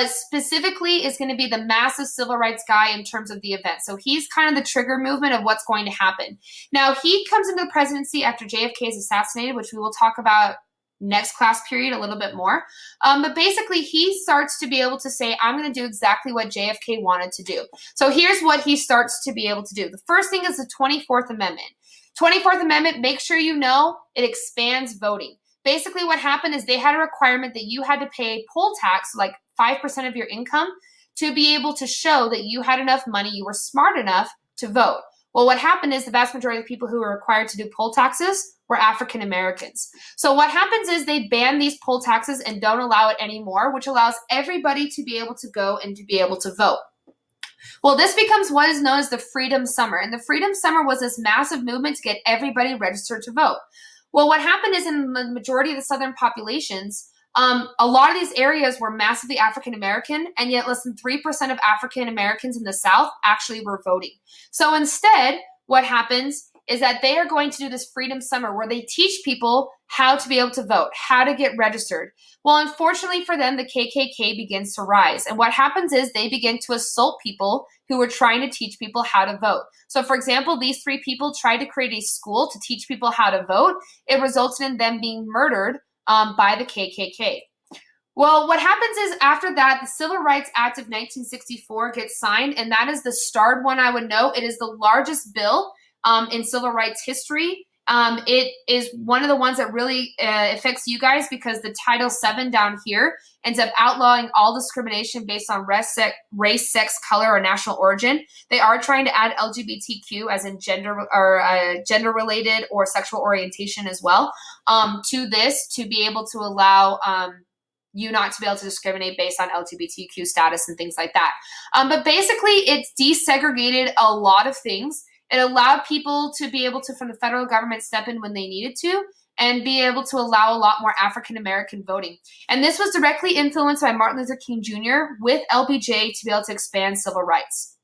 specifically is going to be the massive civil rights guy in terms of the event. So he's kind of the trigger movement of what's going to happen. Now, he comes into the presidency after JFK is assassinated, which we will talk about next class period a little bit more. But basically, he starts to be able to say, I'm going to do exactly what JFK wanted to do. So here's what he starts to be able to do. The first thing is the 24th Amendment. 24th Amendment, make sure you know, it expands voting. Basically, what happened is they had a requirement that you had to pay poll tax, like 5% of your income, to be able to show that you had enough money, you were smart enough to vote. Well, what happened is the vast majority of people who were required to do poll taxes were African Americans. So what happens is they ban these poll taxes and don't allow it anymore, which allows everybody to be able to go and to be able to vote. Well, this becomes what is known as the Freedom Summer. And the Freedom Summer was this massive movement to get everybody registered to vote. Well, what happened is in the majority of the Southern populations, a lot of these areas were massively African American, and yet less than 3% of African Americans in the South actually were voting. So instead, what happens is that they are going to do this Freedom Summer where they teach people how to be able to vote, how to get registered. Well, unfortunately for them, the KKK begins to rise. And what happens is they begin to assault people who were trying to teach people how to vote. So, for example, these 3 people tried to create a school to teach people how to vote. It resulted in them being murdered by the KKK. Well, what happens is after that, the Civil Rights Act of 1964 gets signed, and that is the starred one, I would note. It is the largest bill in civil rights history. It is one of the ones that really affects you guys because the Title VII down here ends up outlawing all discrimination based on race, sex, color, or national origin. They are trying to add LGBTQ, as in gender or gender-related or sexual orientation as well, to this to be able to allow you not to be able to discriminate based on LGBTQ status and things like that. But basically, it's desegregated a lot of things. It allowed people to be able to, from the federal government, step in when they needed to and be able to allow a lot more African-American voting. And this was directly influenced by Martin Luther King Jr. with LBJ to be able to expand civil rights.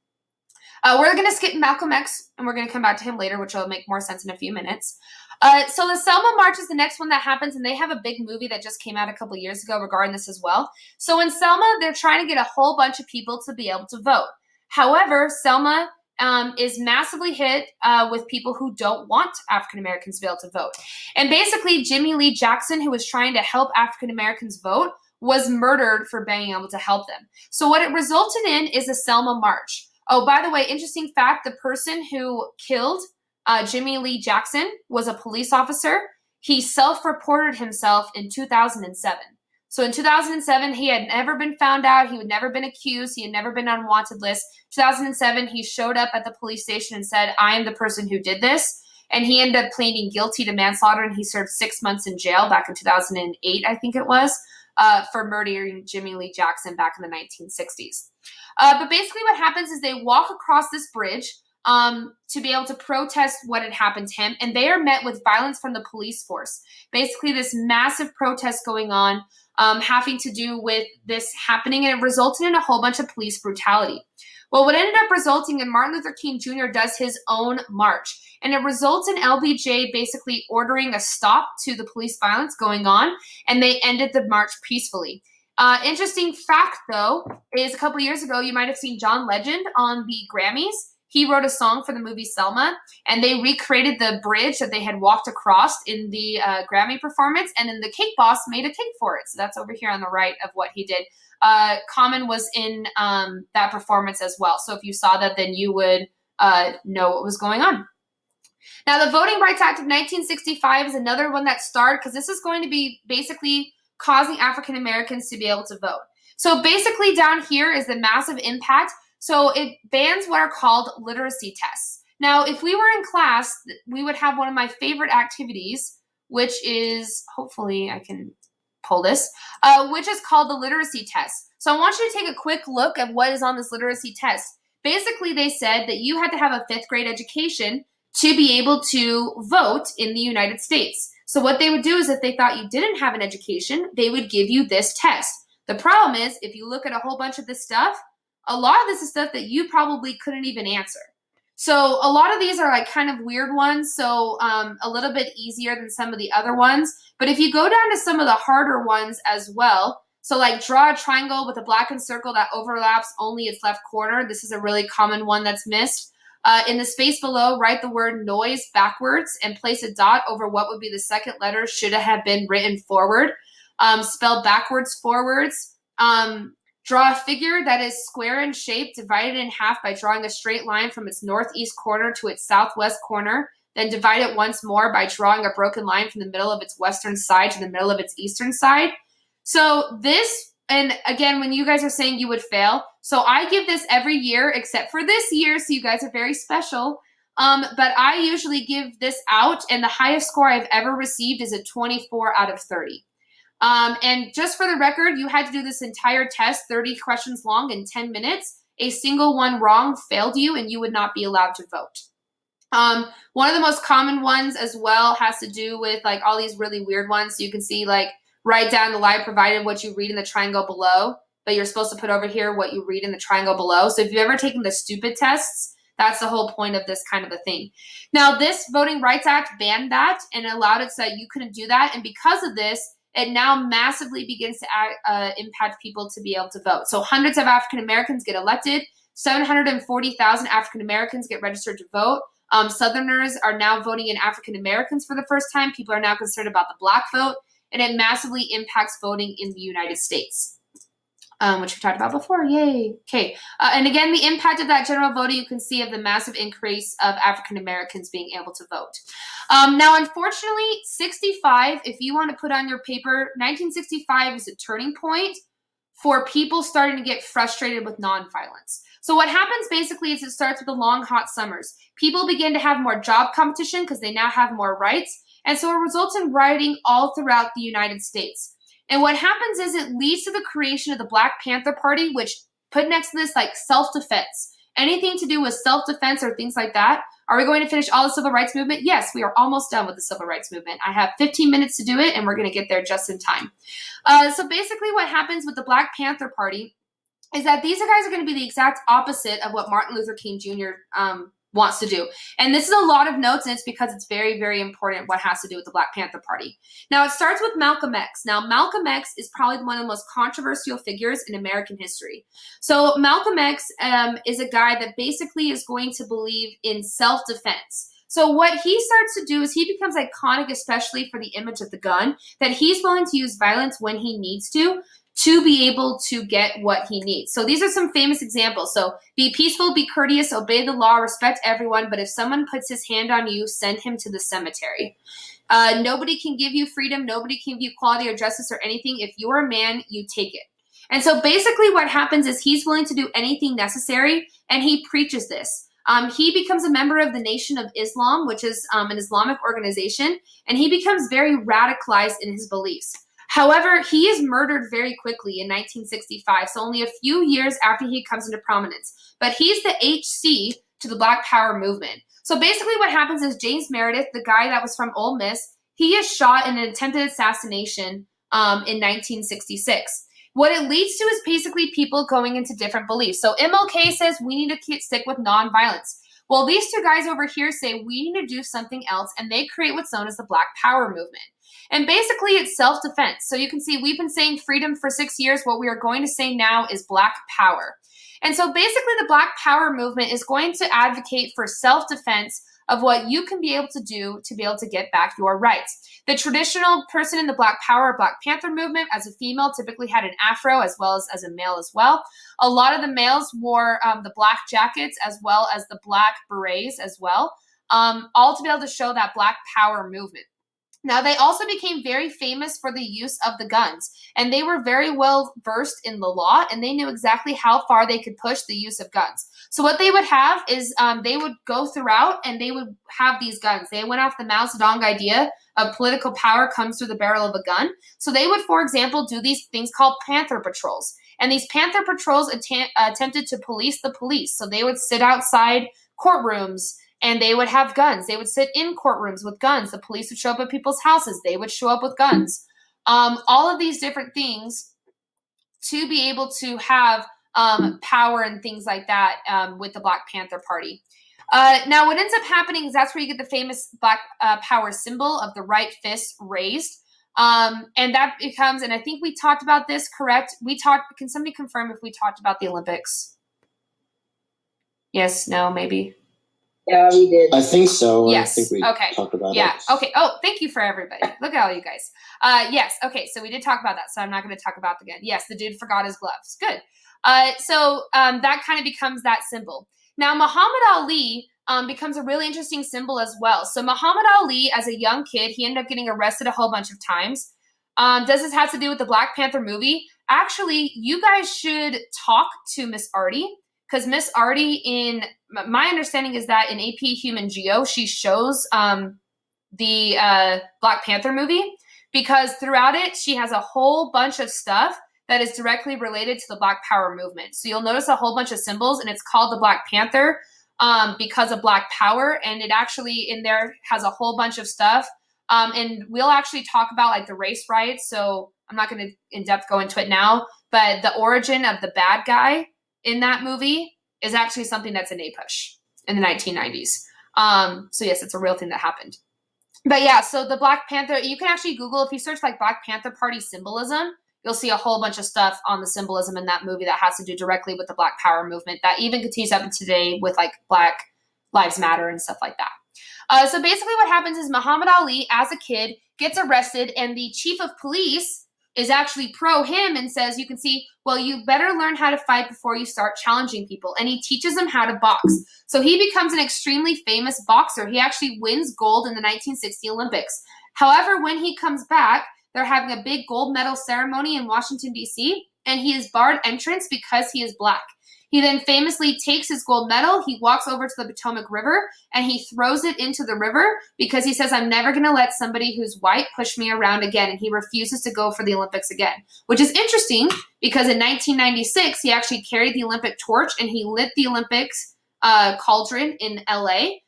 We're going to skip Malcolm X, and we're going to come back to him later, which will make more sense in a few minutes. So the Selma March is the next one that happens, and they have a big movie that just came out a couple years ago regarding this as well. So in Selma, they're trying to get a whole bunch of people to be able to vote. However, Selma is massively hit with people who don't want African Americans to be able to vote. And basically, Jimmy Lee Jackson, who was trying to help African Americans vote, was murdered for being able to help them. So what it resulted in is a Selma March. Oh, by the way, interesting fact, the person who killed Jimmy Lee Jackson was a police officer. He self-reported himself in 2007. So in 2007, he had never been found out. He had never been accused. He had never been on wanted list. 2007, he showed up at the police station and said, I am the person who did this. And he ended up pleading guilty to manslaughter, and he served 6 months in jail back in 2008, I think it was, for murdering Jimmy Lee Jackson back in the 1960s. But basically what happens is they walk across this bridge to be able to protest what had happened to him, and they are met with violence from the police force. Basically this massive protest going on, having to do with this happening, and it resulted in a whole bunch of police brutality. Well, what ended up resulting in Martin Luther King Jr. does his own march, and it results in LBJ basically ordering a stop to the police violence going on, and they ended the march peacefully. Interesting fact, though, is a couple years ago, you might have seen John Legend on the Grammys. He wrote a song for the movie Selma, and they recreated the bridge that they had walked across in the Grammy performance, and then the Cake Boss made a cake for it. So that's over here on the right of what he did. Common was in that performance as well. So if you saw that, then you would know what was going on. Now, the Voting Rights Act of 1965 is another one that started, because this is going to be basically causing African Americans to be able to vote. So basically down here is the massive impact. So it bans what are called literacy tests. Now, if we were in class, we would have one of my favorite activities, which is, hopefully I can pull this, which is called the literacy test. So I want you to take a quick look at what is on this literacy test. Basically, they said that you had to have a 5th grade education to be able to vote in the United States. So what they would do is if they thought you didn't have an education, they would give you this test. The problem is, if you look at a whole bunch of this stuff, a lot of this is stuff that you probably couldn't even answer. So a lot of these are like kind of weird ones, so a little bit easier than some of the other ones. But if you go down to some of the harder ones as well, so like draw a triangle with a blackened circle that overlaps only its left corner. This is a really common one that's missed. In the space below, write the word noise backwards and place a dot over what would be the second letter should it have been written forward. Spell backwards forwards. Draw a figure that is square in shape, divided in half by drawing a straight line from its northeast corner to its southwest corner. Then divide it once more by drawing a broken line from the middle of its western side to the middle of its eastern side. So this, and again, when you guys are saying you would fail, so I give this every year except for this year, so you guys are very special. But I usually give this out, and the highest score I've ever received is a 24 out of 30. And just for the record, you had to do this entire test, 30 questions long in 10 minutes. A single one wrong failed you, and you would not be allowed to vote. One of the most common ones as well has to do with like all these really weird ones. So you can see like write down the lie provided what you read in the triangle below, but you're supposed to put over here what you read in the triangle below. So if you've ever taken the stupid tests, that's the whole point of this kind of a thing. Now, this Voting Rights Act banned that and allowed it so that you couldn't do that. And because of this, it now massively begins to impact people to be able to vote. So hundreds of African Americans get elected. 740,000 African Americans get registered to vote. Southerners are now voting in African Americans for the first time. People are now concerned about the black vote, and it massively impacts voting in the United States. Which we talked about before. Yay. Okay. And again, the impact of that general voting, you can see of the massive increase of African Americans being able to vote. Now, unfortunately, 65, if you want to put on your paper, 1965 is a turning point for people starting to get frustrated with nonviolence. So what happens basically is it starts with the long, hot summers. People begin to have more job competition because they now have more rights. And so it results in rioting all throughout the United States. And what happens is it leads to the creation of the Black Panther Party, which put next to this like self-defense. Anything to do with self-defense or things like that. Are we going to finish all the civil rights movement? Yes, we are almost done with the civil rights movement. I have 15 minutes to do it, and we're going to get there just in time. So basically what happens with the Black Panther Party is that these guys are going to be the exact opposite of what Martin Luther King Jr. Wants to do. And this is a lot of notes, and it's because it's very, very important what has to do with the Black Panther Party. Now, it starts with Malcolm X. Now, Malcolm X is probably one of the most controversial figures in American history. So Malcolm X is a guy that basically is going to believe in self-defense. So what he starts to do is he becomes iconic, especially for the image of the gun, that he's willing to use violence when he needs to be able to get what he needs. So these are some famous examples. So be peaceful, be courteous, obey the law, respect everyone, but if someone puts his hand on you, send him to the cemetery. Nobody can give you freedom, nobody can give you equality or justice or anything. If you're a man, you take it. And so basically what happens is he's willing to do anything necessary, and he preaches this. He becomes a member of the Nation of Islam, which is an Islamic organization, and he becomes very radicalized in his beliefs. However, he is murdered very quickly in 1965, so only a few years after he comes into prominence. But he's the HC to the Black Power movement. So basically what happens is James Meredith, the guy that was from Ole Miss, he is shot in an attempted assassination in 1966. What it leads to is basically people going into different beliefs. So MLK says we need to stick with nonviolence. Well, these two guys over here say we need to do something else, and they create what's known as the Black Power movement. And basically, it's self-defense. So you can see we've been saying freedom for 6 years. What we are going to say now is Black Power. And so basically, the Black Power movement is going to advocate for self-defense of what you can be able to do to be able to get back your rights. The traditional person in the Black Power or Black Panther movement as a female typically had an afro as well as a male as well. A lot of the males wore the black jackets as well as the black berets as well, all to be able to show that Black Power movement. Now, they also became very famous for the use of the guns, and they were very well versed in the law, and they knew exactly how far they could push the use of guns. So what they would have is they would go throughout, and they would have these guns. They went off the Mao Zedong idea of political power comes through the barrel of a gun. So they would, for example, do these things called Panther Patrols. And these Panther Patrols attempted to police the police. So they would sit outside courtrooms, and they would have guns. They would sit in courtrooms with guns. The police would show up at people's houses. They would show up with guns. All of these different things to be able to have power and things like that with the Black Panther Party. Now, what ends up happening is that's where you get the famous Black Power symbol of the right fist raised. And that becomes, and I think we talked about this, correct? Can somebody confirm if we talked about the Olympics? Yes, no, maybe. Yeah, we did. I think so. Yes. I think we talked about it. Yeah. Okay. Oh, thank you for everybody. Look at all you guys. Yes. Okay. So we did talk about that. So I'm not going to talk about it again. Yes. The dude forgot his gloves. Good. So that kind of becomes that symbol. Now, Muhammad Ali becomes a really interesting symbol as well. So Muhammad Ali, as a young kid, he ended up getting arrested a whole bunch of times. Does this have to do with the Black Panther movie? Actually, you guys should talk to Miss Artie. Because Miss Artie, my understanding is that in AP Human Geo, she shows the Black Panther movie, because throughout it, she has a whole bunch of stuff that is directly related to the Black Power movement. So you'll notice a whole bunch of symbols, and it's called the Black Panther because of Black Power. And it actually in there has a whole bunch of stuff. And we'll actually talk about like the race riots. So I'm not going to in depth go into it now, but the origin of the bad guy in that movie is actually something that's an APUSH in the 1990s. So yes, it's a real thing that happened. But yeah, so the Black Panther, you can actually Google, if you search like Black Panther Party symbolism, you'll see a whole bunch of stuff on the symbolism in that movie that has to do directly with the Black Power movement that even continues up to today with like Black Lives Matter and stuff like that. So basically what happens is Muhammad Ali, as a kid, gets arrested, and the chief of police is actually pro him and says, you can see, well, you better learn how to fight before you start challenging people. And he teaches him how to box. So he becomes an extremely famous boxer. He actually wins gold in the 1960 Olympics. However, when he comes back, they're having a big gold medal ceremony in Washington, D.C., and he is barred entrance because he is Black. He then famously takes his gold medal, he walks over to the Potomac River, and he throws it into the river because he says, I'm never going to let somebody who's white push me around again, and he refuses to go for the Olympics again, which is interesting because in 1996, he actually carried the Olympic torch, and he lit the Olympics cauldron in L.A.,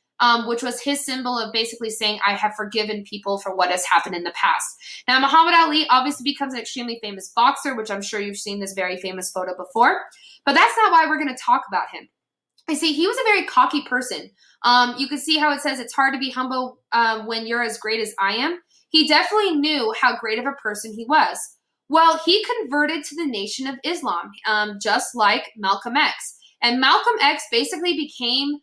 which was his symbol of basically saying, I have forgiven people for what has happened in the past. Now, Muhammad Ali obviously becomes an extremely famous boxer, which I'm sure you've seen this very famous photo before. But that's not why we're going to talk about him. You see, he was a very cocky person. You can see how it says it's hard to be humble when you're as great as I am. He definitely knew how great of a person he was. Well, he converted to the Nation of Islam, just like Malcolm X. And Malcolm X basically became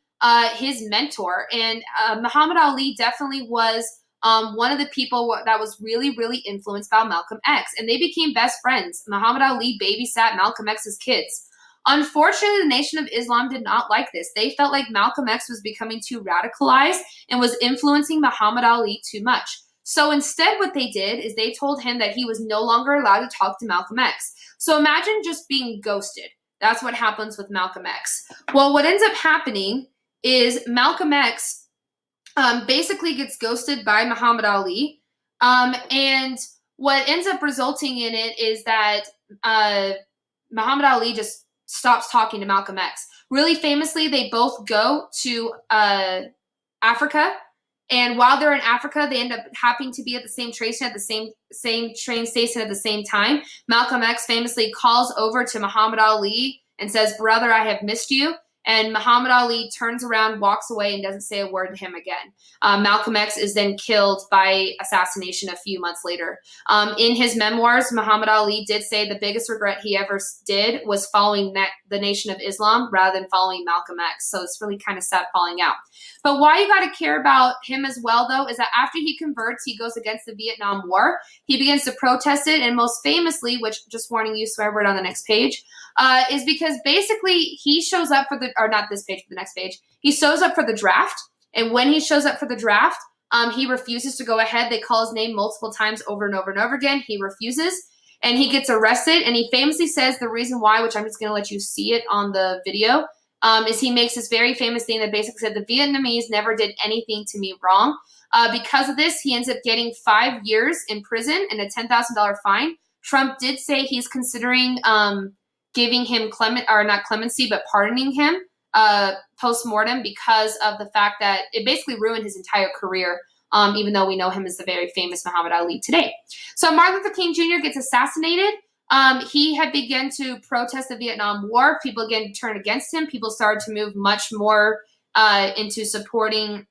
his mentor. And Muhammad Ali definitely was one of the people that was really, really influenced by Malcolm X. And they became best friends. Muhammad Ali babysat Malcolm X's kids. Unfortunately, the Nation of Islam did not like this. They felt like Malcolm X was becoming too radicalized and was influencing Muhammad Ali too much. So instead what they did is they told him that he was no longer allowed to talk to Malcolm X. So imagine just being ghosted. That's what happens with Malcolm X. Well, what ends up happening is Malcolm X basically gets ghosted by Muhammad Ali. And what ends up resulting in it is that Muhammad Ali just stops talking to Malcolm X. Really famously, they both go to Africa, and while they're in Africa, they end up happening to be at the same train station at the same train station at the same time. Malcolm X famously calls over to Muhammad Ali and says, "Brother, I have missed you." And Muhammad Ali turns around, walks away, and doesn't say a word to him again. Malcolm X is then killed by assassination a few months later. In his memoirs, Muhammad Ali did say the biggest regret he ever did was following the Nation of Islam rather than following Malcolm X. So it's really kind of sad falling out. But why you got to care about him as well, though, is that after he converts, he goes against the Vietnam War. He begins to protest it, and most famously, which just warning you, swear word on the next page, is because basically he shows up for or not this page, but the next page. He shows up for the draft, and when he shows up for the draft, he refuses to go ahead. They call his name multiple times over and over and over again. He refuses, and he gets arrested, and he famously says the reason why, which I'm just going to let you see it on the video, is he makes this very famous thing that basically said the Vietnamese never did anything to me wrong. Because of this, he ends up getting 5 years in prison and a $10,000 fine. Trump did say he's considering giving him not clemency, but pardoning him post-mortem because of the fact that it basically ruined his entire career, even though we know him as the very famous Muhammad Ali today. So Martin Luther King Jr. gets assassinated. He had begun to protest the Vietnam War. People again turned against him. People started to move much more into supporting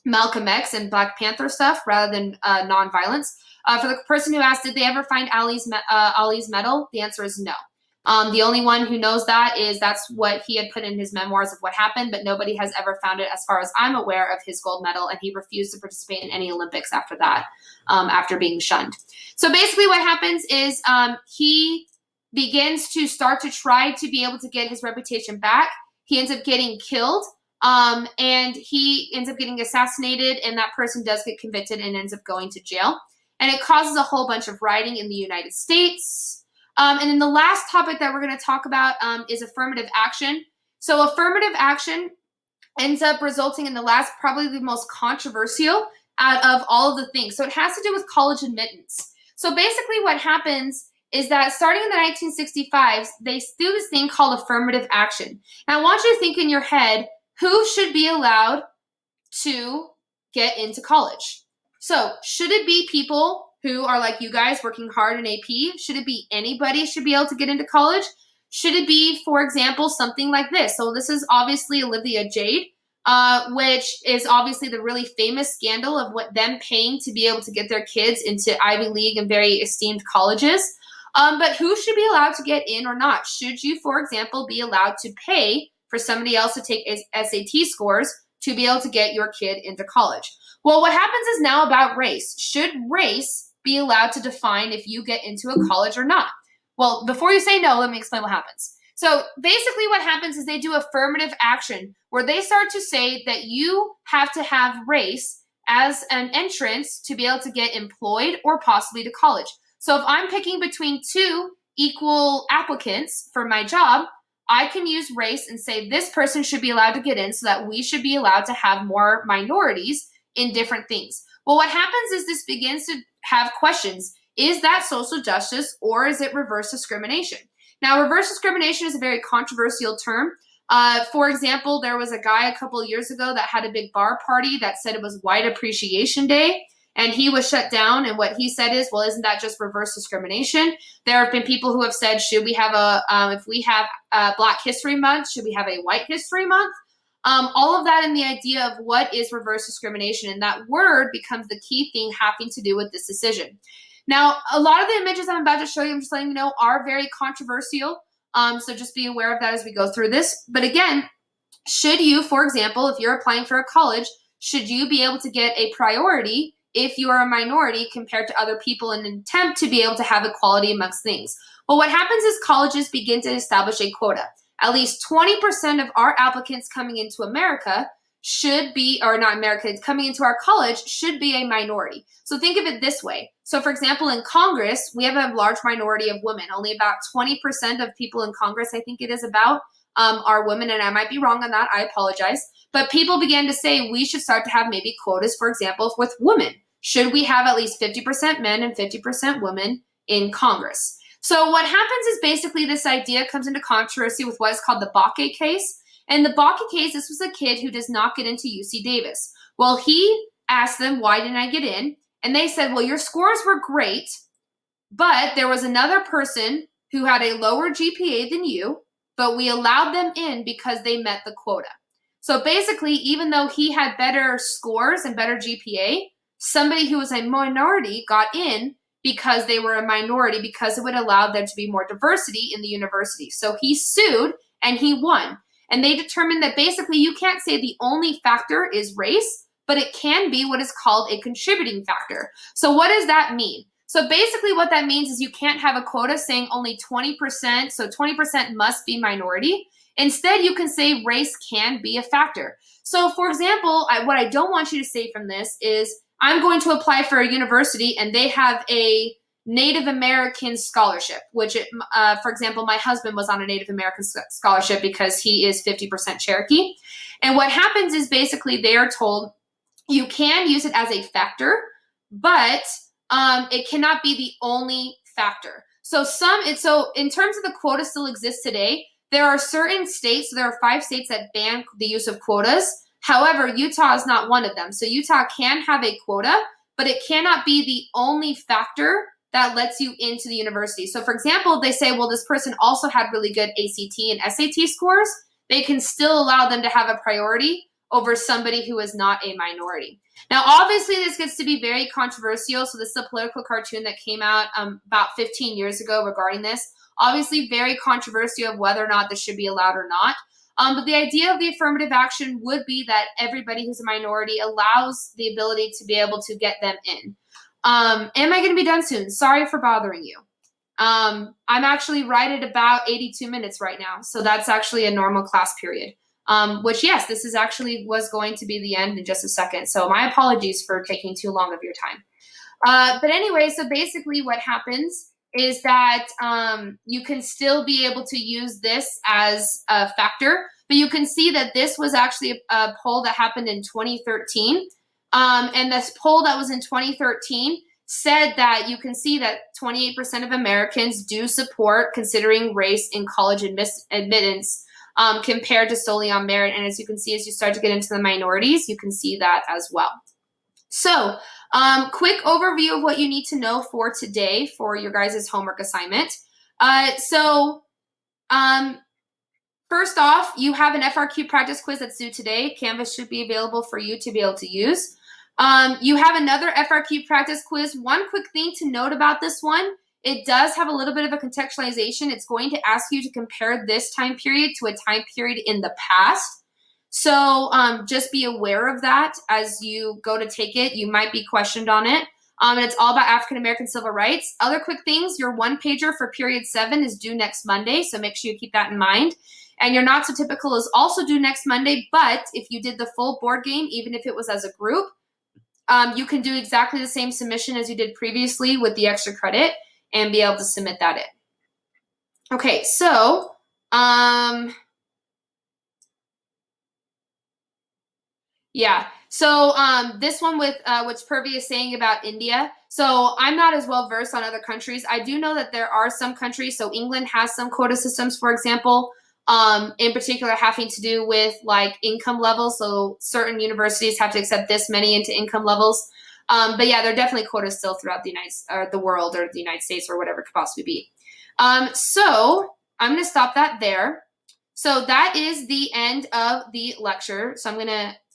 Malcolm X and Black Panther stuff rather than nonviolence. For the person who asked, did they ever find Ali's medal? The answer is no. The only one who knows that is that's what he had put in his memoirs of what happened, but nobody has ever found it as far as I'm aware of his gold medal, and he refused to participate in any Olympics after that, after being shunned. So basically what happens is he begins to start to try to be able to get his reputation back. He ends up getting killed, and he ends up getting assassinated, and that person does get convicted and ends up going to jail. And it causes a whole bunch of rioting in the United States. And then the last topic that we're going to talk about is affirmative action. So affirmative action ends up resulting in the last, probably the most controversial out of all of the things. So it has to do with college admittance. So basically what happens is that starting in the 1965s, they do this thing called affirmative action. Now I want you to think in your head, who should be allowed to get into college? So should it be people who are like you guys working hard in AP? Should it be anybody should be able to get into college? Should it be, for example, something like this? So this is obviously Olivia Jade, which is obviously the really famous scandal of what them paying to be able to get their kids into Ivy League and very esteemed colleges. But who should be allowed to get in or not? Should you, for example, be allowed to pay for somebody else to take SAT scores to be able to get your kid into college? Well, what happens is now about race. Should race be allowed to define if you get into a college or not? Well, before you say no, let me explain what happens. So basically what happens is they do affirmative action where they start to say that you have to have race as an entrance to be able to get employed or possibly to college. So if I'm picking between two equal applicants for my job, I can use race and say this person should be allowed to get in so that we should be allowed to have more minorities in different things. Well, what happens is this begins to have questions. Is that social justice or is it reverse discrimination? Now, reverse discrimination is a very controversial term. For example, there was a guy a couple of years ago that had a big bar party that said it was White Appreciation Day, and he was shut down. And what he said is, well, isn't that just reverse discrimination? There have been people who have said, should we have if we have Black History Month, should we have a White History Month? All of that in the idea of what is reverse discrimination, and that word becomes the key thing having to do with this decision. Now, a lot of the images I'm about to show you, I'm just letting you know, are very controversial. So just be aware of that as we go through this. But again, should you, for example, if you're applying for a college, should you be able to get a priority if you are a minority compared to other people in an attempt to be able to have equality amongst things? Well, what happens is colleges begin to establish a quota. At least 20% of our applicants coming into America should be, or not America, coming into our college should be a minority. So think of it this way. So for example, in Congress, we have a large minority of women. Only about 20% of people in Congress, I think it is about, are women, and I might be wrong on that, I apologize. But people began to say we should start to have maybe quotas, for example, with women. Should we have at least 50% men and 50% women in Congress? So what happens is basically this idea comes into controversy with what is called the Bakke case. And the Bakke case, this was a kid who does not get into UC Davis. Well, he asked them, why didn't I get in? And they said, well, your scores were great, but there was another person who had a lower GPA than you, but we allowed them in because they met the quota. So basically, even though he had better scores and better GPA, somebody who was a minority got in because they were a minority, because it would allow there to be more diversity in the university. So he sued and he won. And they determined that basically you can't say the only factor is race, but it can be what is called a contributing factor. So what does that mean? So basically what that means is you can't have a quota saying only 20%, so 20% must be minority. Instead, you can say race can be a factor. So for example, what I don't want you to say from this is I'm going to apply for a university and they have a Native American scholarship, which, for example, my husband was on a Native American scholarship because he is 50% Cherokee. And what happens is basically they are told you can use it as a factor, but it cannot be the only factor. So in terms of the quota still exists today, there are certain states, so there are 5 states that ban the use of quotas. However, Utah is not one of them. So Utah can have a quota, but it cannot be the only factor that lets you into the university. So for example, if they say, well, this person also had really good ACT and SAT scores, they can still allow them to have a priority over somebody who is not a minority. Now, obviously, this gets to be very controversial. So this is a political cartoon that came out about 15 years ago regarding this. Obviously, very controversial of whether or not this should be allowed or not. But the idea of the affirmative action would be that everybody who's a minority allows the ability to be able to get them in. Am I going to be done soon? Sorry for bothering you. I'm actually right at about 82 minutes right now. So that's actually a normal class period. Which, yes, this is actually was going to be the end in just a second. So my apologies for taking too long of your time. But anyway, so basically what happens is that you can still be able to use this as a factor. But you can see that this was actually a poll that happened in 2013. And this poll that was in 2013 said that you can see that 28% of Americans do support considering race in college admittance compared to solely on merit. And as you can see, as you start to get into the minorities, you can see that as well. So quick overview of what you need to know for today for your guys' homework assignment. First off, you have an FRQ practice quiz that's due today. Canvas should be available for you to be able to use. You have another FRQ practice quiz. One quick thing to note about this one, it does have a little bit of a contextualization. It's going to ask you to compare this time period to a time period in the past. So just be aware of that as you go to take it. You might be questioned on it. And it's all about African-American civil rights. Other quick things, your one pager for period 7 is due next Monday, so make sure you keep that in mind. And your not so typical is also due next Monday, but if you did the full board game, even if it was as a group, you can do exactly the same submission as you did previously with the extra credit and be able to submit that in. Okay, so yeah. So this one with which Purvi is saying about India. So I'm not as well versed on other countries. I do know that there are some countries. So England has some quota systems, for example, in particular having to do with like income levels. So certain universities have to accept this many into income levels. But yeah, there are definitely quotas still throughout the world or the United States or whatever it could possibly be. So I'm going to stop that there. So that is the end of the lecture. So I'm going to